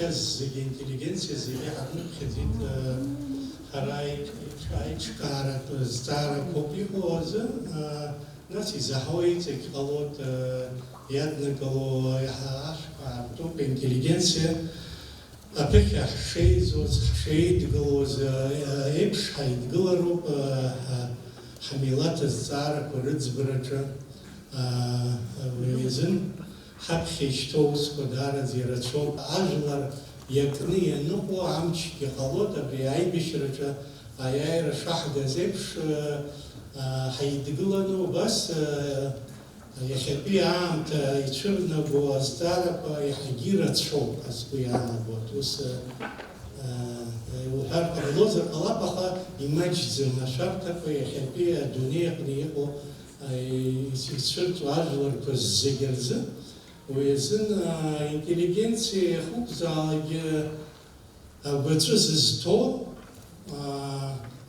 يخز الانتليجنسيا زي عقل خزيت خرايك شكارة زارة كوبيكوزا ناس يزحويت كلوت يدنا كلو يحاش توب انتليجنسيا أبيك شيء زوج شيء تقولز إبش هاي تقولوا حميلات الزارة كورتز برجع ويزن حبخي شتوس كدارة زيرة شوب أجلر يكني نقو عمش كخلوت أبرياي بشرجة أياي رشاح جزبش هيدقلنو بس يخبي عام يتشرنا بو أصدارة يحجيرة شوب أسبوعنا بوتوس وهر اللوز القلابخة يمجز المشاركة ويخبي الدنيا قنيقو يتشرت أجلر كزجرز ويزن интеллигенция хубза بتشزتو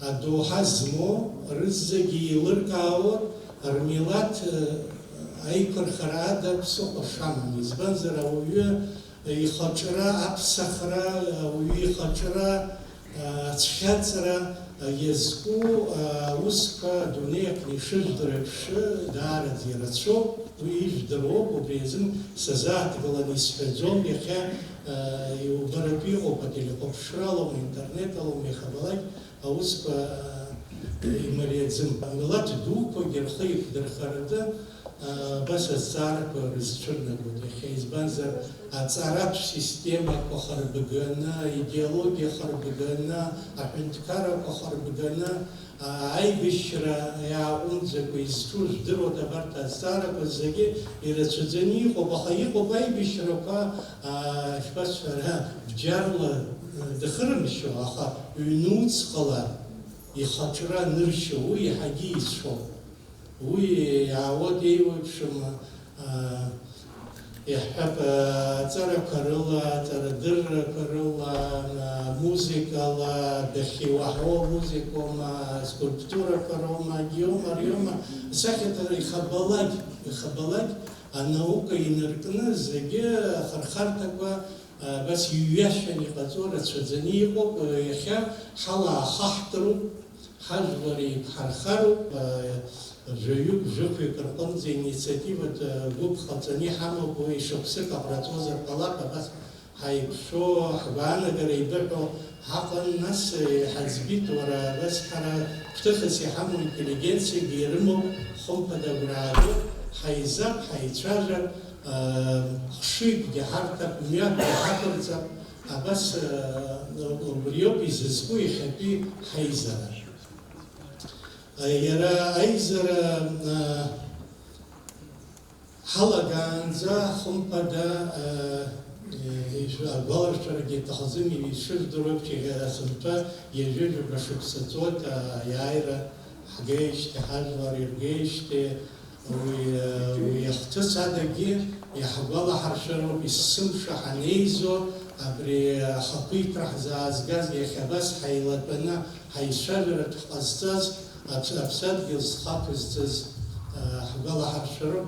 أدو حزمو رزقي لركاو أرميلات أيكر خرادة بسوق الشام يزبنزر ويا يخشرا أبسخرا ويخشرا تشخصرا يزكو وسكا دنيا كنيشل دربش دار زيرتشو ويجدروب وبيزن سزات قلنا يسفزون يخا يوبربيو بتلقى بشرالو إنترنتالو ميخبلاي وسكا يمريزن ملات دوكو يرخيف درخرده بس الزارك ورزشرنا بودي خيز بنزر أتصارات سيستема كخربجنا إيديولوجيا خربجنا أحنتكارا كخربجنا أي بشرة يا أنزك ويستوج درو دبرت الزارك وزجي يرتزني وبخيق وباي بشرة كا شبس فرها بجارل دخرم شو آخر ينوت قلا يخاطر نرشوا ويحجيز شو ويعود يوبشم يحب ترى كرولا ترى در كرولا موسيقى لا دخي وحو موسيقى ما سكولبتورا كروما اليوم ساكت يخبلك النوكا ينركنا زجى خرخرتك بس يوشني قطورة شزنيقو يخا حلا خحترو حجوري بحرخرو جيوك جوكي كرقم زي إنيشيتيفة جوب خلصني حمو بوي شخصك أبراتوزر قلابة بس هاي شو حبانا قريبرو حق الناس حزبيت ورا بس حرا بتخسي حمو انتليجنسي بيرمو خمبة دبرادو حيزاب حيتشارجر خشيك دي حركة مياه دي حركة بس البريو بيززقو يخبي حيزر يرى أيزر حلقانزا خمبدا أقوال شرقي تخزمي يشير دروب شيء سمتا يجوز بشوك ستوت يايرة حقيش تحجر يرقيش ويختصر دقيق يحقل حرشرو بيسمش حنيزو أبري خطيط رح زازجاز يخبس حيلتنا حيشجرة قزتاز أبسط جلس خاطز حقل حرشرو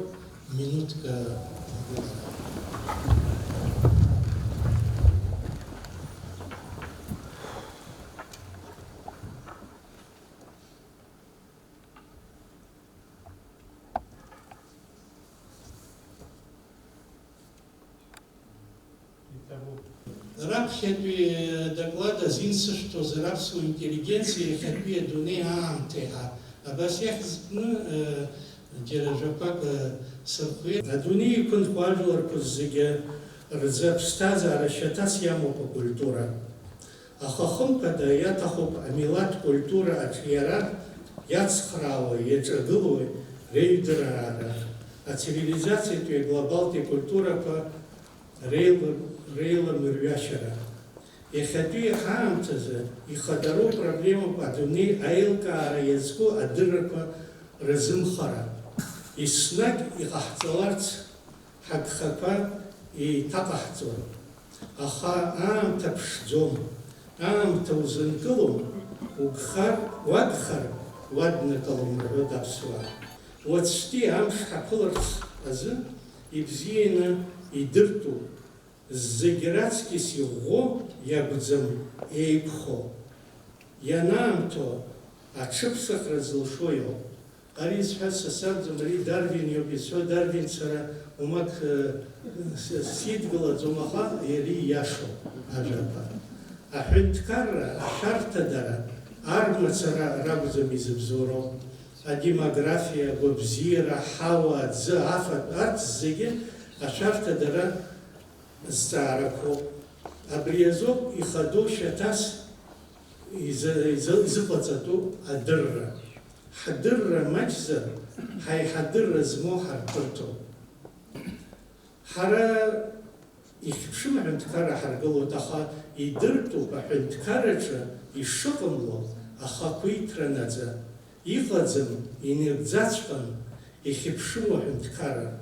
минутка. Раб хепи доклада зинса, что за рабскую интеллигенцию хепи дуне амтеха. А бас я держапак сырхуе. А дуне кун хважуар куззиге рзапстаза расчатас яму по культура. А хахом когда я тахоп амилат культура атьяра яцхрава ячагылуй рейдерара. А цивилизация твоя глобалти культура по рейлам ирвяшера. И хатуи хаамтаза, и хадару проблему падуни айлка араязку адыраква разымхара. И снаг и хахцаларц хакхапа и тапахцуа. Аха аам тапшдзом, аам таузынкылум, угхар, вадхар, ваднакалум рвадапсуа. Вот шти аам шхапыларц азы, и бзиена и дырту. зегератскис его ягудзам эйпхо. Янамто ачипсах разлшойо. Арис хаса садзам ри Дарвин йобисо Дарвин цара умак сидгала зумаха ери яшо ажапа. Ахынткара шартадара арма цара рагузам избзоро. А демография, гобзира, хава, дзафа, арцзеге, а шартадара Старако, обрезок и ходу шатас изыплацату адырра. Хадырра мачзар, хай хадырра змо харпырту. Хара ихпшим хэнткара харгалу таха идырту ба хэнткарача ишыкымло аха куитранадза. Ихладзам инырдзацкан ихипшиму хэнткара.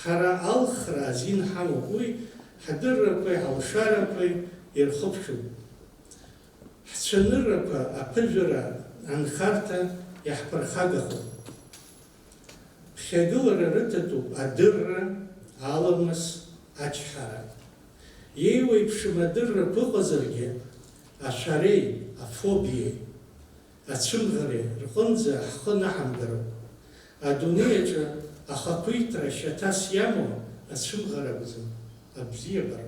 Хара алхра азин хамугуй Хадыррапы, Алшарапы, Ирхопшу. Хчаныррапы, Апыжыра, Анхарта, Яхпархагаху. Пхягылара рытату, Адырра, Аламас, Ачхара. Ейуэй пшимадырра пыгъазырге, Ашарей, Афобией, Ацумгаре, Рхунзе, Аххынахамгару. Адунеяча, Ахакуитра, Шатас Яму, Ацумгарабзу. Абзиебару.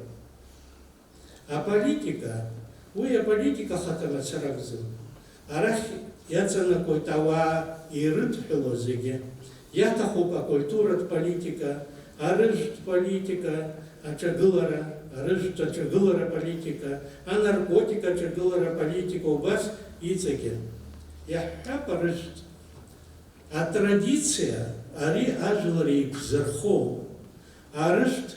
А политика, политика хатама царагзу. Арах яцана койтава и рытхелозеге. Ятахупа культура политика, арыжт политика, ачагылара, арыжт ачагылара политика, а наркотика ачагылара политика у вас ицеге. Яхапа рыжт. А традиция, ари ажлари кзархо, арыжт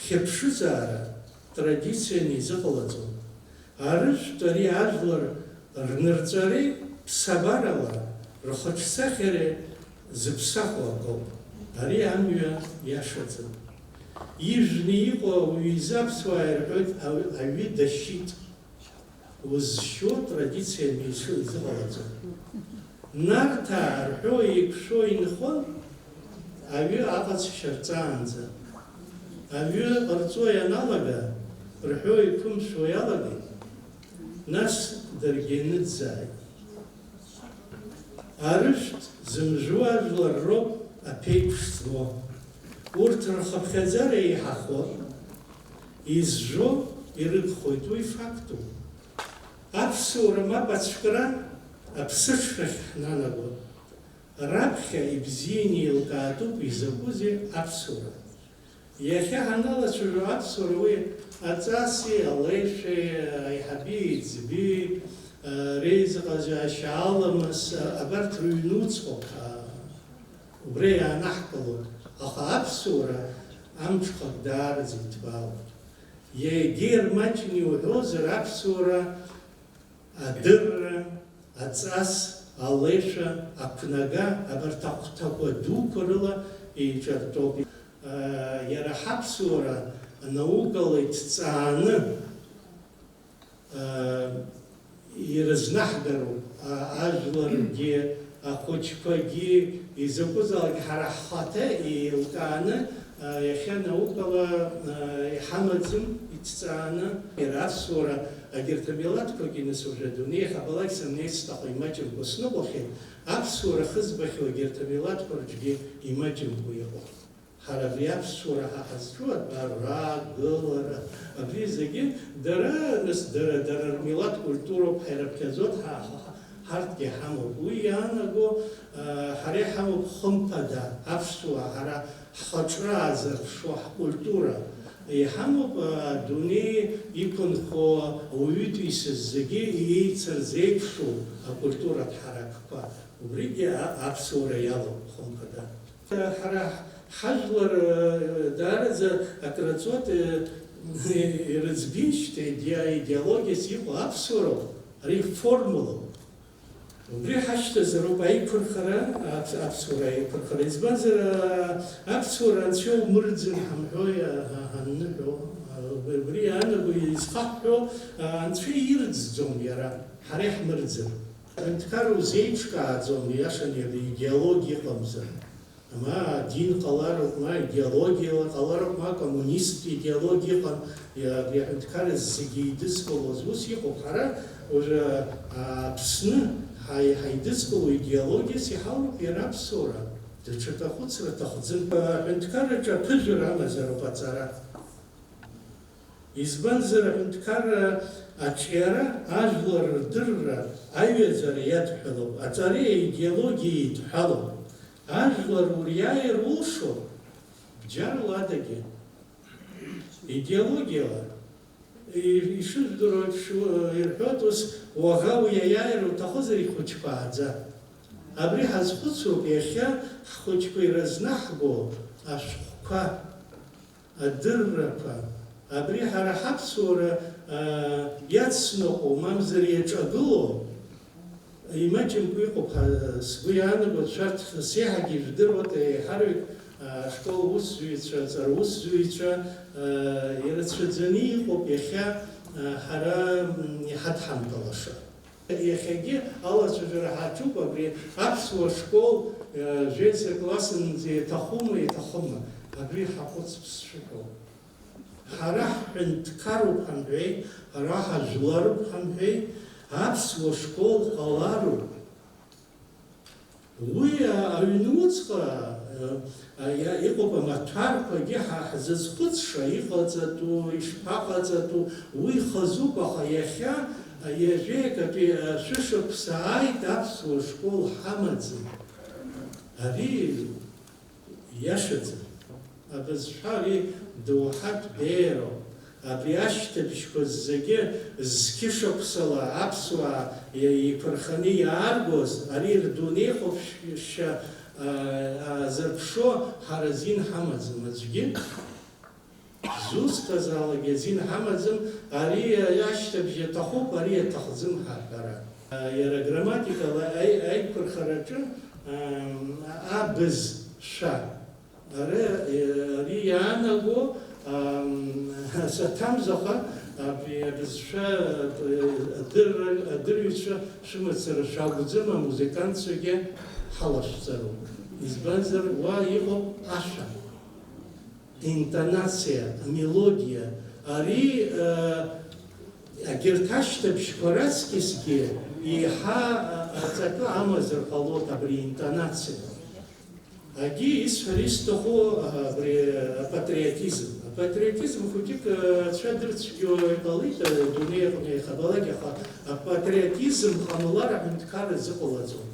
Хепшизара традиция не заполоцу. Арыш тари ажлар рнырцари псабарала рохочсахере зыпсахуакол. Ари амюя яшацу. Ижни его уизапсуайр ави дащит. Узщо традиция не заполоцу. Нарта архо и кшо инхон ави апац шарцанза. Авиа арцой аналога, рхой кум шоялаги, нас дергенедзай. Арышт зымжуажлар роб апейпшство. Уртр хабхазаре и хахот, изжо и рыбхойтуй факту. Апсурама бацкра, апсышрах нанаго. Рабхя и бзини илкаатуп и забузи апсура. Яхя ханала чужуат суруи ацаси алейши айхаби цби рейзгаза шааламас абарт руйнуцко убрея нахкалу аха абсура амчхак дарзитбал е гермачни удозер абсура адыр ацас алейша акнага абартахтако дукорла и чартоп Яра хапсура наукалит цааны и разнахдару ажларге хочпаги и закузалги харахате и лканы яхя наукала хамадзим и цааны и расура агиртамилат когинес уже дуне хабалак самнес такой мачем госнобохе абсура хызбахи агиртамилат корчги и мачем буего Харавиаб сураха хазчуат бара гылара абризаги дара милат культуру хайрабказот хартге хаму уянаго харе хаму хумпада абсуа хара хачраза шо культура и хаму дуни икон хо уютисзаги и церзейшу культура харакпа убриге абсура яло хумпада хара Хажлар дарза атрацот разбичте идеология силу абсуру реформулу. Брехаште зарубай курхара абсурай курхара избаза абсура анчо мурдзин хамхоя ханнхо бриана буизхахо анчо ирдзом яра харех мурдзин. Анткару зейчка зом яшане идеология ламза. ما دين قلارك ما идеология قلارك ما коммунист идеология قام بيعتكر الزجيدس كولوزوس يقطع уже بسنة هيدس كولو идеология سيحاول بيراب صورة ده شرط خود صورة تخزن بيعتكر جا بجرا مزارو بتزارا إزبنزر بيعتكر أشيرا أجلر درا أيوزر يتحلو أتاري идеологии يتحلو أجلر ورياي روشو بجار ладаги идеология и что вдруг ирхотус вагау яяйру тахозри хочпаадза абри хазхуцу бехя хочпи разнахго ашхка адыррапа абри харахапсура яцноку мамзри ячагыло имачин куйқоп сгуяны вот шарт сехаги вдырвот харвик школ усвича цар усвича ирцведзани хоп яха хара хатхам талаша яхаги алла чужрахачу бабри апсва школ жеце классен зе тахума и тахума бабри хапоц школ хара хэнткару памбей хара хажлару памбей апсва школ алару уя авинуцка я иҟоуп амаҭәарқәагьы ҳзызхәыцша иҟаҵатәу, ишԥаҟаҵатәу, уи хазуп, аха иахьа ҩажәеикатәи шәышықәса ааит аԥсуа школ ҳамаӡам. Ари иашаӡам. Абызшәа ари доуҳатә беироуп. Абри ашьҭыбжьқәа зегьы зқьышықәсала аԥсуаа иԥырханы иааргоз, ари рдунеихәаԥшьа зырԥшо ҳара азин ҳамаӡам аӡәгьы. Зусҭазаалак азин ҳамаӡам, ари ашьҭыбжь иаҭахуп, ари иаҭахӡам ҳаҳәара. Иара грамматикала аиқәырхараҿы абызшәа ари иаанаго саҭамзаха абызшәа адырҩцәа шымацара шакәӡам амузыкантцәагьы ҳалашәҵароуп. Избанзар уа иҟоуп ашәа, интонациа, амелодиа. Ари агьырҭ ашьҭыбжьқәа раҵкьысгьы еиҳа аҵакы амазар ҟалоит абри интонациа. Агьи исҳәар исҭаху абри апатриотизм. Апатриотизм хәыҷык цәадырцәгьо иҟалеит адунеиаҟны иахабалак, аха апатриотизм ҟамлар аҳәынҭқарра зыҟалаӡом.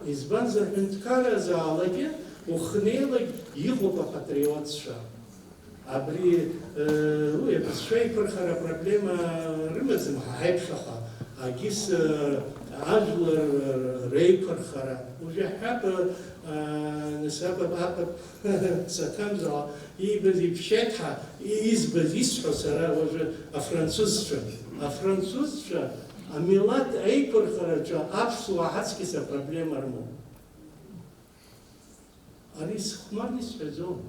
Избанзар ҳәынҭқарразаалагьы ухнеилагь иҟоуп апатриотцәа. Абри уи абызшәа иԥырхара апроблема рымаӡам ҳаиԥш, аха агьыс ажәлар реиԥырхара. Ужәаҳәап насаб апап саҭамзаала иибаз иԥшьеиҭҳа избаз исҳәо сара уажәы афранцузцәа. Афранцузцәа амилаҭ аиԥырхараҿы аԥсуаа ҳаҵкьыс апроблема рымоуп. Ари схәмарны исҳәаӡом.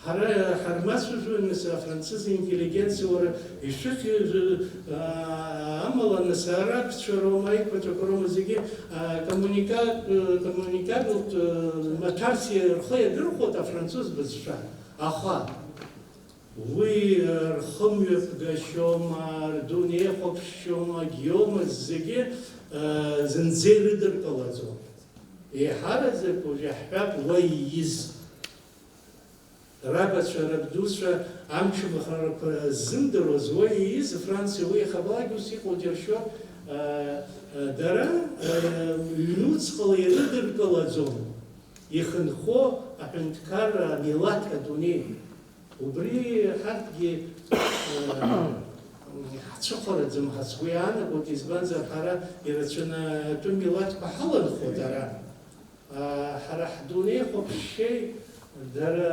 Ҳара ҳармацәажәоит нас афранцыз интеллигенциа уара ишыхьыз амала нас арабцәа роума аиқәаҵәақәа роума зегьы коммуникабилтә маҭәарс рхы иадырхәоит афранцуз бызшәа. Аха уи рхымҩаԥгашьома, рдунеихәаԥшьома, гьиома зегьы зынӡа ирыдыркылаӡом. Еиҳараӡак ужәаҳҳәап уа ииз. Рабацәа, рабдуцәа амчымхарақәа ззымдыруаз уа ииз Франциа уи иахабалак ус иҟоу џьыршьоит, дара ҩнуҵҟала ирыдыркылаӡом ихынхо аҳәынҭқарра амилаҭ адунеи. Убри ҳарҭгьы ҳцәыхараӡам, ҳацгәы иаанагоит, избанзар ҳара ирацәаны атәы милаҭқәа ҳаланхоит ара. Ҳара ҳдунеихәаԥшьеи дара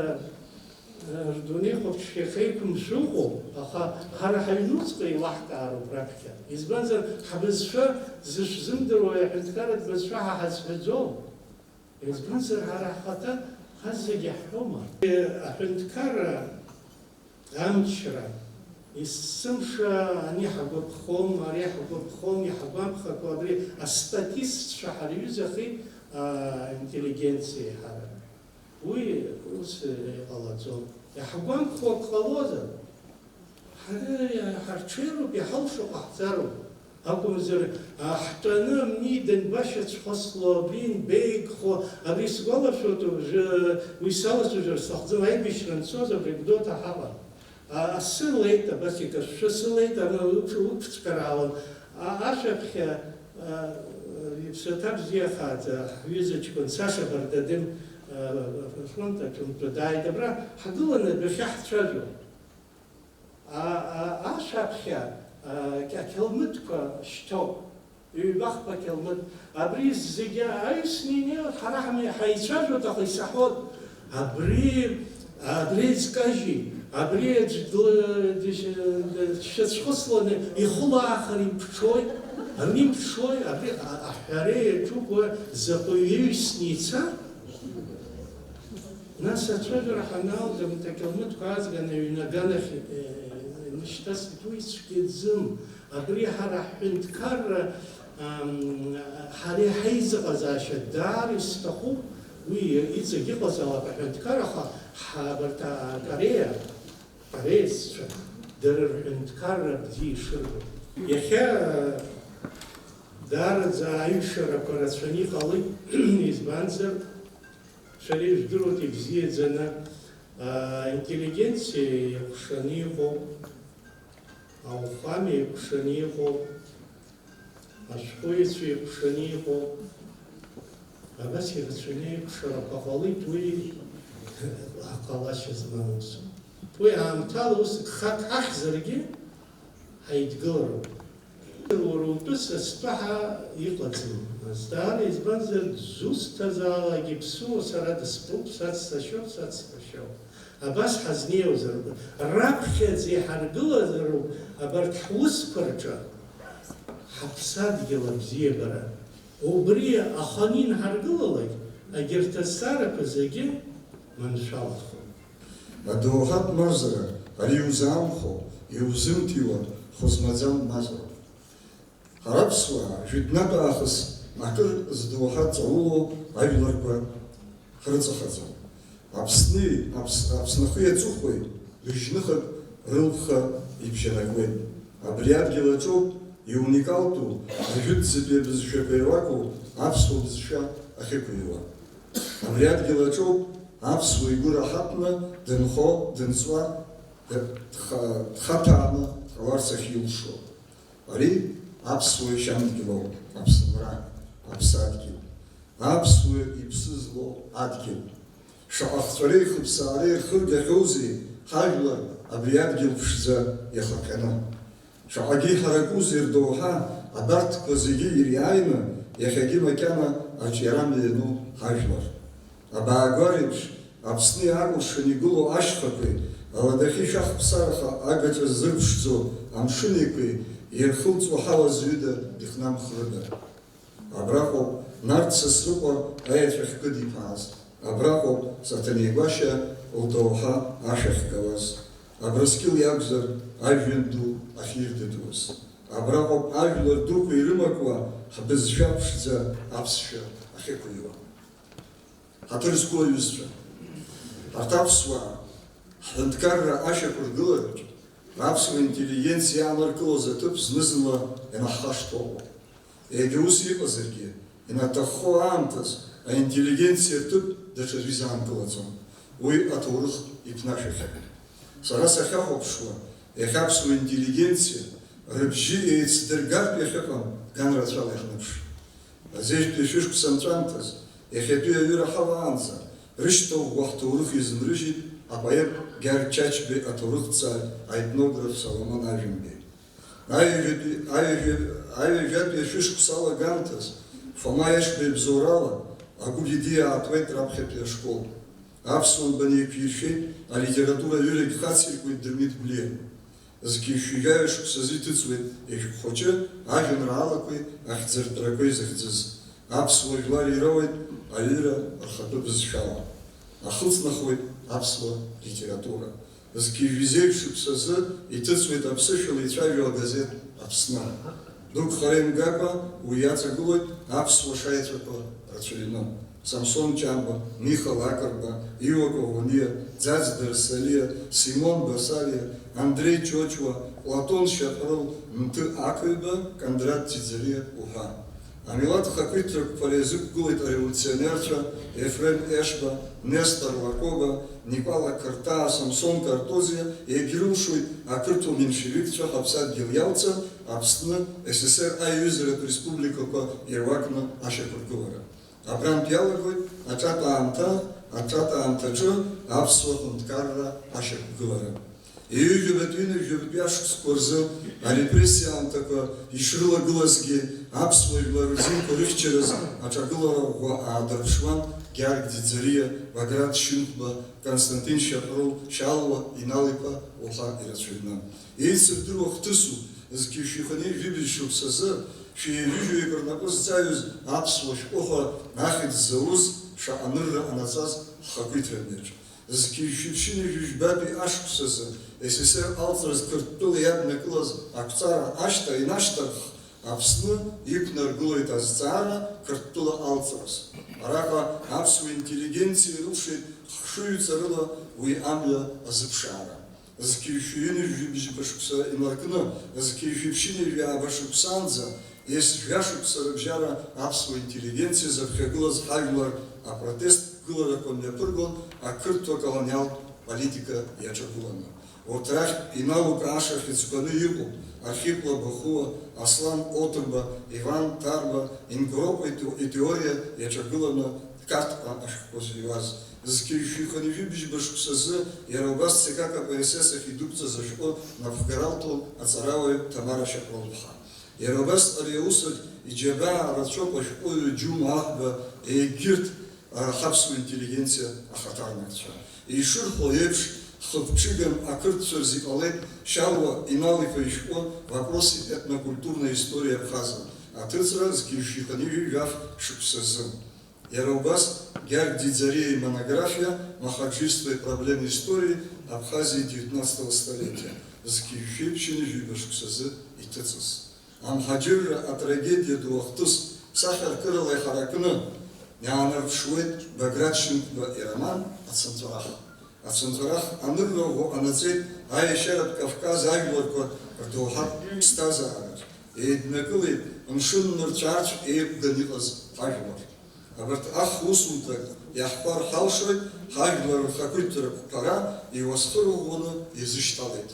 рдунеихәаԥшьеи хеиқәымшәыҟоуп, аха ҳара ҳаҩнуҵҟа еилаҳкаароуп раԥхьа. Избанзар ҳабызшәа зышәзымдыруа аҳәынҭқарратә бызшәа ҳа ҳазҳәаӡом. Избанзар ҳара ҳхаҭа ҳазегьы ҳҳәома. Аҳәынҭқарра амчра есымша ани ҳагәаԥхом, ари ҳагәаԥхом, иҳагәамԥхакәа абри астатистцәа ҳарҩызахеит интеллигенции хара. Уи ус иҟалаӡом. Иҳгәамԥхо ак ҟалозар, ҳарҽеироуп, иҳалшо ҟаҳҵароуп. Акәымзар ҳтәаны мнидан башьацәхәысло, абри нбеигхо, абри сгәалашәоит уи салацәажәар сҭахӡам, аибашьра нцоз абри Гәдоуҭа ҳаҟан. Асы леит, абас икашәшәы сылеит, уқәцәкараалан. Ашәаԥхьа иԥсаҭа бзиахааӡа ҳҩызаҷкәын Саша Бардадым фронт аҿынтәы дааит, абра ҳгыланы адәахьы ҳцәажәон. Ашәаԥхьа ақьалмыҭқәа шьҭоуп, ҩбахԥа ақьалмыҭ, абри зегьы аҩсны инеиуеит, ҳара ҳаицәажәоит, аха исаҳәоит, абри ӡкажьи, абри дшьацәхысланы ихылаахар имԥҽоит, абри имԥҽоит, абри аҳәара иаҿуп закәы иҩсны ицар. Нас ацәажәара ҳаналга ақьалмыҭқәа аазганы аҩнаганахь нышьҭасит, уи цәгьаӡым. Абри ҳара ҳҳәынҭқарра ҳара иҳаизыҟазаашьа даара исҭахуп, уи иҵегь иҟазаалак аҳәынҭқар, аха абарҭ акорееццәа дара рҳәынҭқарра бзиа ишырбо. Иахьа даараӡа аиҩшарақәа рацәаны иҟалеит, избанзар шәара ижәдыруеит ибзиаӡаны интеллигенциа иҟәшаны иҟоуп, ауахәама иҟәшаны иҟоуп, ашәҟәыҩҩцәа иҟәшаны иҟоуп, абас ирацәаны иҟәшарақәа ҟалеит, уи ҟалашьа змам усуп. Уи аамҭала ус гхак ҳахьзаргьы ҳаидгылароуп. Уара утәы састәаҳа иҟаӡам. Аздаара избанзар дзусҭазаалак иԥсуа сара дыстәуп, сацсашьоуп, сацсашьоуп. Абас ҳазнеиуазар, раԥхьаӡа иҳаргылазароуп абарҭ ҳусқәа рҿы ҳаԥсадгьыл абзиабара. Убри аханы инҳаргылалак, егьырҭ азҵаарақәа зегьы маншәалахоит. Адоуҳатә мазара, ари иузаамхо, иузымҭиуа хәызмаӡам мазароуп. Ҳара аԥсуаа жәытәнатә аахыс акыр здоуҳа ҵауло ажәларқәа ҳрыҵахаӡом. Аԥсныхи аҵыхәеи рыжьныхак рылԥха ибжьанакуеит. Абри адгьыл аҿоуп иуникалту ажәытәӡатәи абызшәақәа ируаку аԥсуа бызшәа ахьықәыҩуа. Абри адгьыл аҿоуп аԥсуа игәы раҳаҭны дынхо, дынҵуа, дхаҭааны дҟаларц ахьилшо. Ари аԥсуа ишьамдгьылоуп, аԥсынра, аԥсадгьыл. Аԥсуа иԥсы злоу адгьыл. Шаҟа хҵәареи хыԥсаареи рхыргахьоузеи ҳажәлар абри адгьыл ԥшӡа иахаҟьаны. Шаҟагьы иҳаракузеи рдоуҳа абарҭқәа зегьы ириааины иахьагьы макьана аҿиара миану ҳажәлар. Абаагәар еиԥш Аԥсны иаакәыршаны игылоу ашьхақәеи, аладахьы ишәахԥсараха агаҿа ззырԥшӡо амшынеиқәеи ирхылҵуа ҳауа зҩыда ихнамхрыда. Абраҟоуп Нарҭ Сасрыҟәа аеҵәахь кыдиԥааз. Абраҟоуп Саҭанеи Гәашьа лдоуҳа ашәахь гауаз. Абрыскьыл иакәзар ажәҩан ду ахьирдыдуаз. Абраҟоуп ажәлар дуқәа ирымакуа ҳбызшәа ԥшӡа аԥсшәа ахьықәыҩуа. Ҳаҭыр зқәу аҩызцәа, арҭ аԥсуаа ҳҳәынҭқарра ашьақәыргылараҿ аԥсуа интеллигенциа иааныркылоз аҭыԥ зны-зынла инаҳхашҭуа. Егьа ус иҟазаргьы, инаҭаххо аамҭаз аинтеллигенциа рҭыԥ даҽаӡәы изаанкылаӡом. Уи аҭоурых иԥнашәахьан. Сара сахьахәаԥшуа, иахьа аԥсуа интеллигенциа рыбжьы еицдыргартә иахьыҟам ганрацәала иахныԥш. Азежәтәи шәышықәса нҵәамҭаз, иахьатәи аҩыра ҳалаанӡа, рышьҭауӷәӷәа ҳҭоурых изынрыжьит апоет Гьаргь Чачбеи аҭоурыхҭҵааҩ аетнограф Соломон Ажәынбеи. Аҩажәатәи ашәышықәса алагамҭаз Фома Ешбеи бзоурала агәы идиаатуеит раԥхьатәи ашкол. Аԥсуа нбаны еиқәиршәеит алитература аҩырагь хациркуеит Дырмит Гәлиа. Зқьышәигаҩ шықәсазы иҭыҵуеит ишәҟәхәыҷы ажәеинраалақәеи ахьӡыртәрақәеи захьӡыз. Аԥсуа жәлар ироуеит аҩыра рхатәы бызшәала. Ахыҵнахуеит аԥсуа литература. Зқьышәизеиԥш шықәсазы иҭыҵуеит аԥсышәала ицәажәо агазеҭ Аԥсны. дук харемгаба уиаҵагылоит аԥсуа шаеҵәақәа рацәаҩны. Самсон Чамба, Михал Акарба, Иоко Вония, Дзац Дарсалия, Симон Басалия, Андрей Чочуа, Платон Шапрол, Мты Акыба, Кондрат Тизария Уха. Амилат Хакытрак Парезык Гулит революционерча, Ефрем Эшба, Нестор Лакоба, Никола Карта, Самсон Картозия, Егерушуй, Акырту Меньшевикча, Хапсат Гилявца, Абстны, СССР Аюзерет Республика Ирвакна Ашекуркувара. Абрам Пиалагой, Ачата Амтаджо, Абсуа Хунткарра Ашекуркувара. И Юбетвины, Юбетвяшк Скорзы, а репрессия Амтака, Ишрила Глазги, Абсуа Юларузин, Курих через Ачагулара Адаршван, Георг Дидзария, Ваград Щункба, Константин Шапрол, Шалова, Иналипа, Оха и Рацвидна. И эти вдруг тысу, Закишихани Вибишук Саза, Шиевижу и Корнакос Заюз, Абсуаш Оха, Нахид Зауз, Шаанырра Анацаз, Хаквитренеч. Закишихини Вижбаби Ашк Саза, СССР Алтрас Картпил Ябна Клаз, Акцара Ашта и Наштах, Абсны, Ипнар Гулит Азцара, Картпила Алтрас. Арака Абсу интеллигенции рушит Хшуица Рыла, Уи Амля Азыпшара. Закишихини Вибишбашукса и Маркна, Закишихини Виабашуксанза, есть Вяшукса Рабжара Абсу интеллигенции Запхагулаз Хагулар, а протест Гулара Коньяпургон, а Кырту колониал политика Ячагулана. Вот рах и наука Аша Хицуканы Юку, Архип Лабахуа, Аслан Отрба, Иван Тарба, Ингроп и теория Ячагулана, карт Ашкозиваз. Закишихани Вибишбашуксазы, Ярабас ЦК КПСС идукция зашко на Фгаралту Ацаравой Тамара Шапролбха. Ярабас Ариусаль и Джаба Рачопа Шкою Джум Ахба и Гирт Хабсу интеллигенция Ахатарнакча. И Шурхо Епш Хопчиган Акыртсур Зикалет Шалва и Налика Ишко вопросы этнокультурной истории Абхаза. А Тыцра Закишихани Вивяв Шуксазы. Ярабас Георг Дидзария и монография «Махаджиство и проблемы истории Абхазии 19 столетия». Закишевщины Вибашксазы и Тыцис. Амхаджирра о трагедии Дуахтус Сахар Кырла и Харакны Нянар Шуэт Багратшинква и Роман от Центурах. От Центурах Аныргову Анацет Айшерат Кавказ Айглорко Дуахат Стазарат. И Днакылы Мшиннер Чарч и Данилаз Айглор. Абарт ах усунтак яхпар халшой хагдлар хакультер пара и восхорувону изышталет.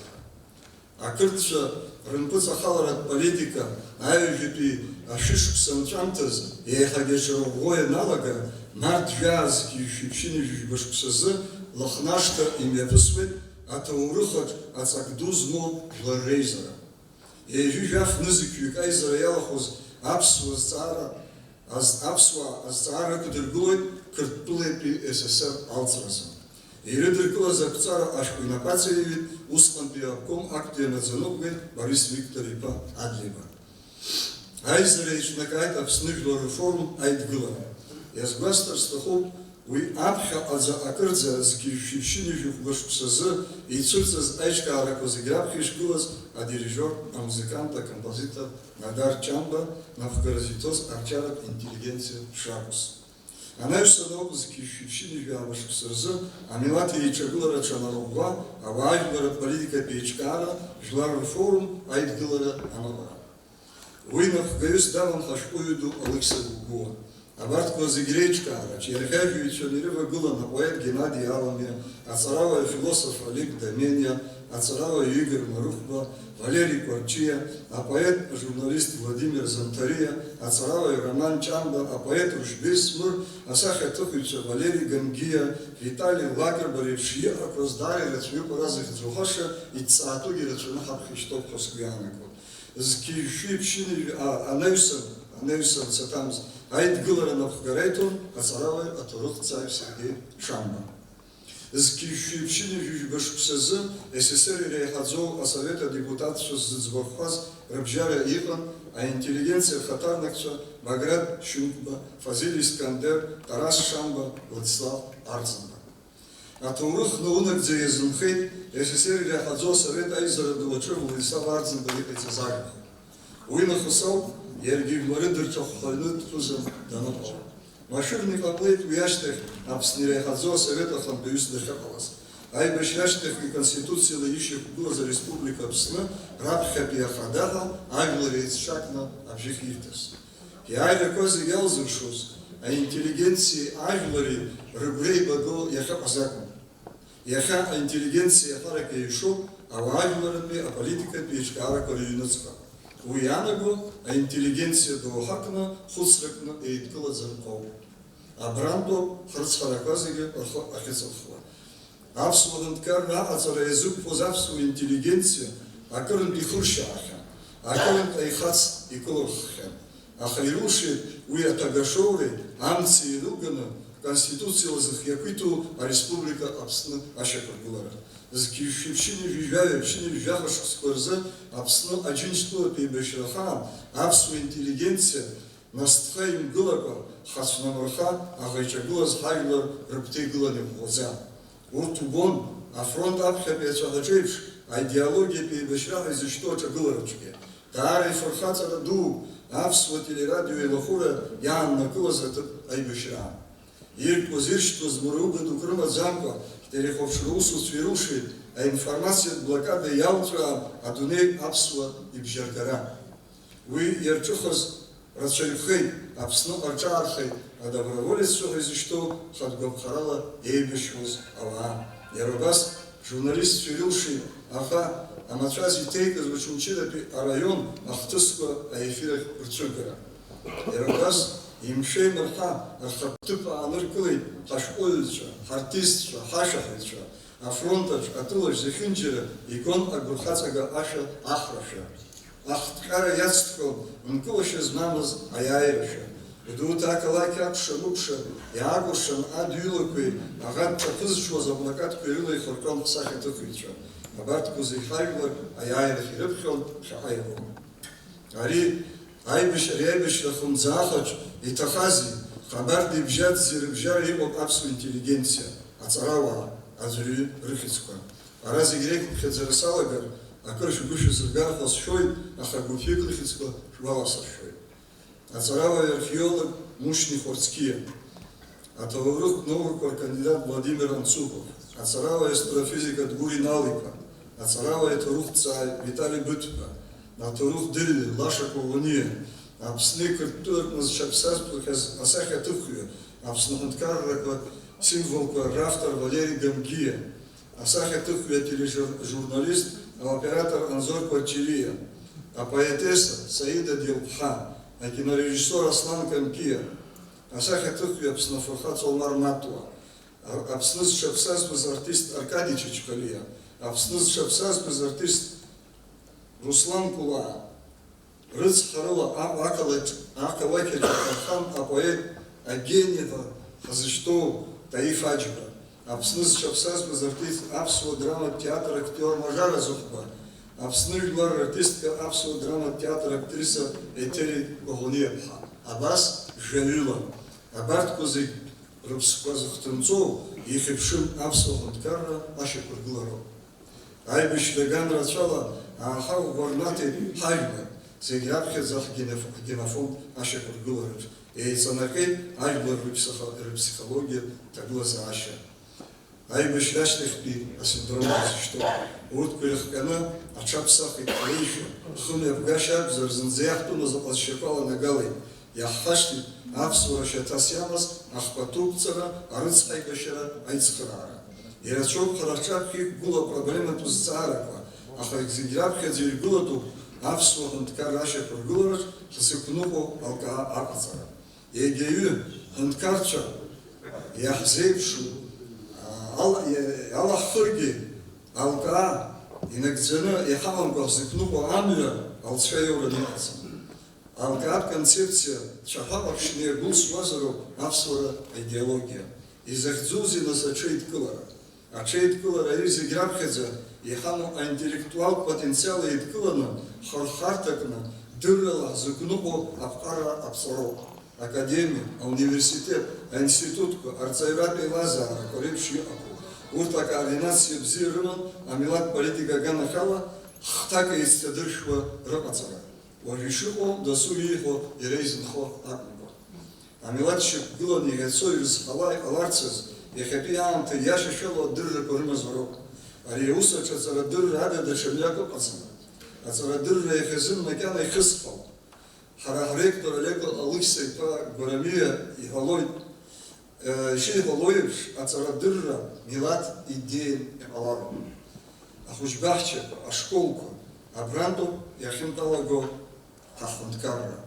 А кыртша рынпыца халарат политика айжипи ашишк санчантаз и хагешровое налага март жаз кишипшини жбашксазы лахнашта имепысвет атаурыхат ацакдузмо жларейзера. И жижаф нызыкю кайзера ялахоз абсвазара Абсуа Азара Кудыргулой Кыртпулепи СССР Алцраза. И Рыдыркула Запцара Ашкуинапацевит Устан Пиапком Актия Нацанугвет Борис Викторипа Адлиба. Айзерейч накайт обсныгло реформ Айдгыла. Язгвастер стахоп уи Абха Аза Акырдза Закишевщини Жухбашксазы и Цульцаз Айчка Аракозиграбхиш Гулас, а дирижер, а музыкант, а композитор Надар Чамба, Навгаразитос Арчарак интеллигенция Шакус. Она установила Закишевщини Жухбашксазы, а Милати Ичагулара Чанарогва, а Вайгулара политика Печкара, Жлар форум Айдгылара Анова. Уинов Гаюс Даван Хашкуиду Алекса Гугуа. Абартко Зигречка, Черхевича Нерива Гулана, поэт Геннадий Аламия, Ацарава философ Олег Доменья, Ацарава Игорь Марухба, Валерий Корчия, а поэт журналист Владимир Зантария, Ацарава Роман Чамба, а поэт Рушбис Мур, Асаха Туховича Валерий Гангия, Виталий Лагербарев Шия, Акроздари, Рацвюку Разых Зухаша и Цаатуги Рацвюнаха Хриштов Хосгианако. Закишевщины, Аневсом Цатамз, Айдгылара Навгарейтон, Ацаравай Атурох Цаев Сергей Шамба. Закишевщины Жбашксазы, СССР Рейхадзов, а Совета депутатов Зцбахваз, Рабжара Иван, а интеллигенция Хатарнакча, Баграт Щункба, Фазиль Искандер, Тарас Шамба, Владислав Арзанба. А Турох Наунак Дзеезенхейт, СССР Рейхадзов, Совет Айзара Дулачев, Владислав Арзанба, Ипеца Загрха. Уи нахыс ауп иаргьы ижәлары дырҿахәханы дԥызан даныҟала. Машәырны иҟаҟлеит уи ашьҭахь Аԥсны иреиҳаӡоу асовет ахантәаҩыс дахьыҟалаз. Аибашьра ашьҭахь иконституциала ишьақәгылаз ареспублика Аԥсны раԥхьатәи ахадаҟа ажәлар еицҿакны абжьыхь ирҭаз. Иааирақәа зегьы иалзыршоз аинтеллигенциеи ажәлари рыгәра еибагыло иахьыҟаз акәын. Иахьа аинтеллигенциа иаҳарак еиҩшоуп ауаажәларратәи аполитикатәи еиҿкаарақәа рыҩнуҵҟа. Уи иаанаго аинтеллигенциа доуҳакны хәыцракны еидкылаӡам ауп. Абрантәоуп ҳрыцҳарақәа зегьы рхы ахьыҵырхуа. Аԥсуа ҳәынҭқарра аҟаҵара иазықәԥоз аԥсуа интеллигенциа акырынтә ихыршьаахьан, акырынтә аихац икылырххьан. Аха ирылшеит уи аҭагашоуреи амци ирылганы Конституциала зыхиақәиҭу ареспублика Аԥсны ашьақәыргылара. Зқьышәшьыни-жәаҩа шықәсқәа рзы Аԥсны аџьынџьтәылатәи еибашьра хаан аԥсуа интеллигенциа насҭха имгылакәа хацәнамырха аӷа иҿагылаз ҳажәлар рыгәҭеигылан иӷәӷәаӡа. Урҭ убон афронт аԥхьатәи ацәаҳәаҿы еиԥш аидеологиатәи еибашьра ҳәа изышьҭоу аҿагылараҿгьы даара ифырхаҵара ду аԥсуа телерадио еилахәыра иааннакылаз аҭыԥ аибашьраан. Иртәуаз иршьҭуаз мра уга дук рымаӡамкәа ҳтелехәаԥшра усуцәа ирылшеит аинформациатә блокада иалҵәаан адунеи аԥсуа ибжьаргара. Уи иарҿыхаз рацәаҩхеит, Аԥсны арҿаархеит адоброволеццәа ҳәа изышьҭоу хатәгәаԥхарала еибашьуаз ауаа. Иара убас журналистцәа ирылшеит, аха амацәаз иҭеикыз Очамчыратәи араион ахҭысқәа аефир ахь рцәыргара. Иара убас имшеимырҳа рхатәы ааныркылеит ҳашәҟәыҩҩцәа, ҳартистцәа, ҳашәаҳәаҩцәа, афронтаҿ, атылаҿ зехьынџьара игон агәырхаҵага ашәа ахрашәа. Ахҭҟьара иацҭҟьон нкылашьа змамыз аиааирашәа. Удуҭа ақалақь акәша-мыкәша иаакәыршан адҩылақәеи аӷа дҿаԥызҽуаз аблакатқәа ирыла ихырҟьон ҳсахьаҭыхыҩцәа. Абарҭқәа зегьы ҳажәлар аиааирахь ирыԥхьон, ԥхьаҟа ирбон. Ари аибашьра хымӡаахаҿ иҭахази, хабарда ибжьаӡзи рыбжьара иҟоуп аԥсуа интеллигенциа, аҵарауаа, аӡәырҩы рыхьыӡқәа. Ара зегь реиқәыԥхьаӡара салагар, акыр шәгәы шәзыргар ҳәа сшәоит, аха гәыԥҩык рыхьыӡқәа шәгәаласыршәоит. Аҵарауаҩ археолог Мушни Хорцкиа, аҭоурых наукақәа ркандидат Владимир Анцупов, аҵарауаҩ астрофизик Адгәыр Иналиԥа, аҵарауаҩ аҭоурыхҭҵааҩ Витали Быҭәба, аҭоурых дырҩы Лаша Коӷониа, Аԥсны иқырҭтәылатәны зшьаԥсазтәхьаз асахьаҭыхҩы, Аԥсны ҳәынҭқаррақәа символқәа равтор Валери Гамгиа, асахьаҭыхҩы атележурналист аоператор Анзор Кварчелиа, апоетесса Саида Дилԥҳа, акинорежиссер Аслан Камкиа, асахьаҭыхҩы Аԥсны афырхаҵа Омар Матуа, Аԥсны зшьаԥсазтәыз артист Аркадий Чачкалиа, Аԥсны зшьаԥсазтәыз артист Руслан Кулаа, рыцҳарыла ақалақь аҿаԥхьахан апоет агениа ҳазышьҭоу Таиф Аџьба, Аԥсны зшьаԥсазтәыз артист аԥсуа драматә театр актиор Мажара Зыхәба, Аԥсны жәлар артистка аԥсуа драматә театр актриса Етери Коӷониа-ԥҳа. Абас жәаҩыла. Абарҭқәа зегь рыԥсқәа зыхҭынҵоу ихьыԥшым аԥсуа ҳәынҭқарра ашьақәыргылароуп. Аибашьра ган рацәала ааха ӷәӷәарнаҭеит ҳажәлар, зегь раԥхьаӡа ҳгенофонд ашьақәыргылараҿ. Еиҵанакит ажәлар рыԥсихологиа ҭагылазаашьа. Аибашьра ашьҭахьтәи асиндром зышьҭоу. Урҭқәа ирыхҟьаны аҽаԥсахит аишәа, хымҩаԥгашьа акәзар зынӡа иаҳтәымыз аҟазшьақәа аланагалеит. Иаҳхашҭит аԥсуара шьаҭас иамаз ахԥатәуқәҵара, арыцҳа аибашьра аицхыраара. Ирацәоуп ҳара ҳҿаԥхьа иқәгылоу апроблематә зҵаарақәа, аха зегь раԥхьаӡа иргылатәуп аԥсуа ҳәынҭқарра ашьақәыргылараҿ ҳзықәныҟәо алкаа аҟаҵара. Егьаҩы ҳәынҭқарцәа иаҳзеиԥшу алаҳхыргьы алкаа инагӡаны иҳамамкәа ҳзықәныҟәо амҩа алцәа иоураны иҟаӡам. Алкаатә концепциа цәаҳәаҟаԥшьны иагәылсуазароуп аԥсуара аидеологиа. Изахьӡузеи нас аҽеидкылара? Аҽеидкылара ари зегь раԥхьаӡа иҳамоу аинтеллектуалтә потенциал еидкыланы хырхарҭакны дыррала ҳзықәныҟәо аԥҟара аԥҵароуп. Академиа, ауниверситет, аинститутқәа, арҵаҩратә еилазаарақәа реиԥш иҟақәоуп. Урҭ акоординациа бзиа рыман амилаҭ политика аганахь ала хҭак еицҭадыршәуа рыҟаҵара. уажәишыҟоу дасу ииҳәо иара изынхо акәымкәа. Амилаҭ шьақәгыланы иӷьацо ирызхала иҟаларцаз иахьатәи аамҭа иашашәало адыррақәа рымазароуп. Ари аус аҿы аҵарадырра ада даҽа мҩак ыҟаӡам. Аҵарадырра иахьазын макьана ихысҟалт. Ҳара ҳректор Олег Алықьса-иԥа Гәарамиа иҳәалоит, ишиҳәало еиԥш, аҵарадырра милаҭ идеиан иҟалароуп. Ахәыҷбаҳчақәа, ашколқәа, абрантәоуп иахьынтәалаго ҳахәынҭқарра.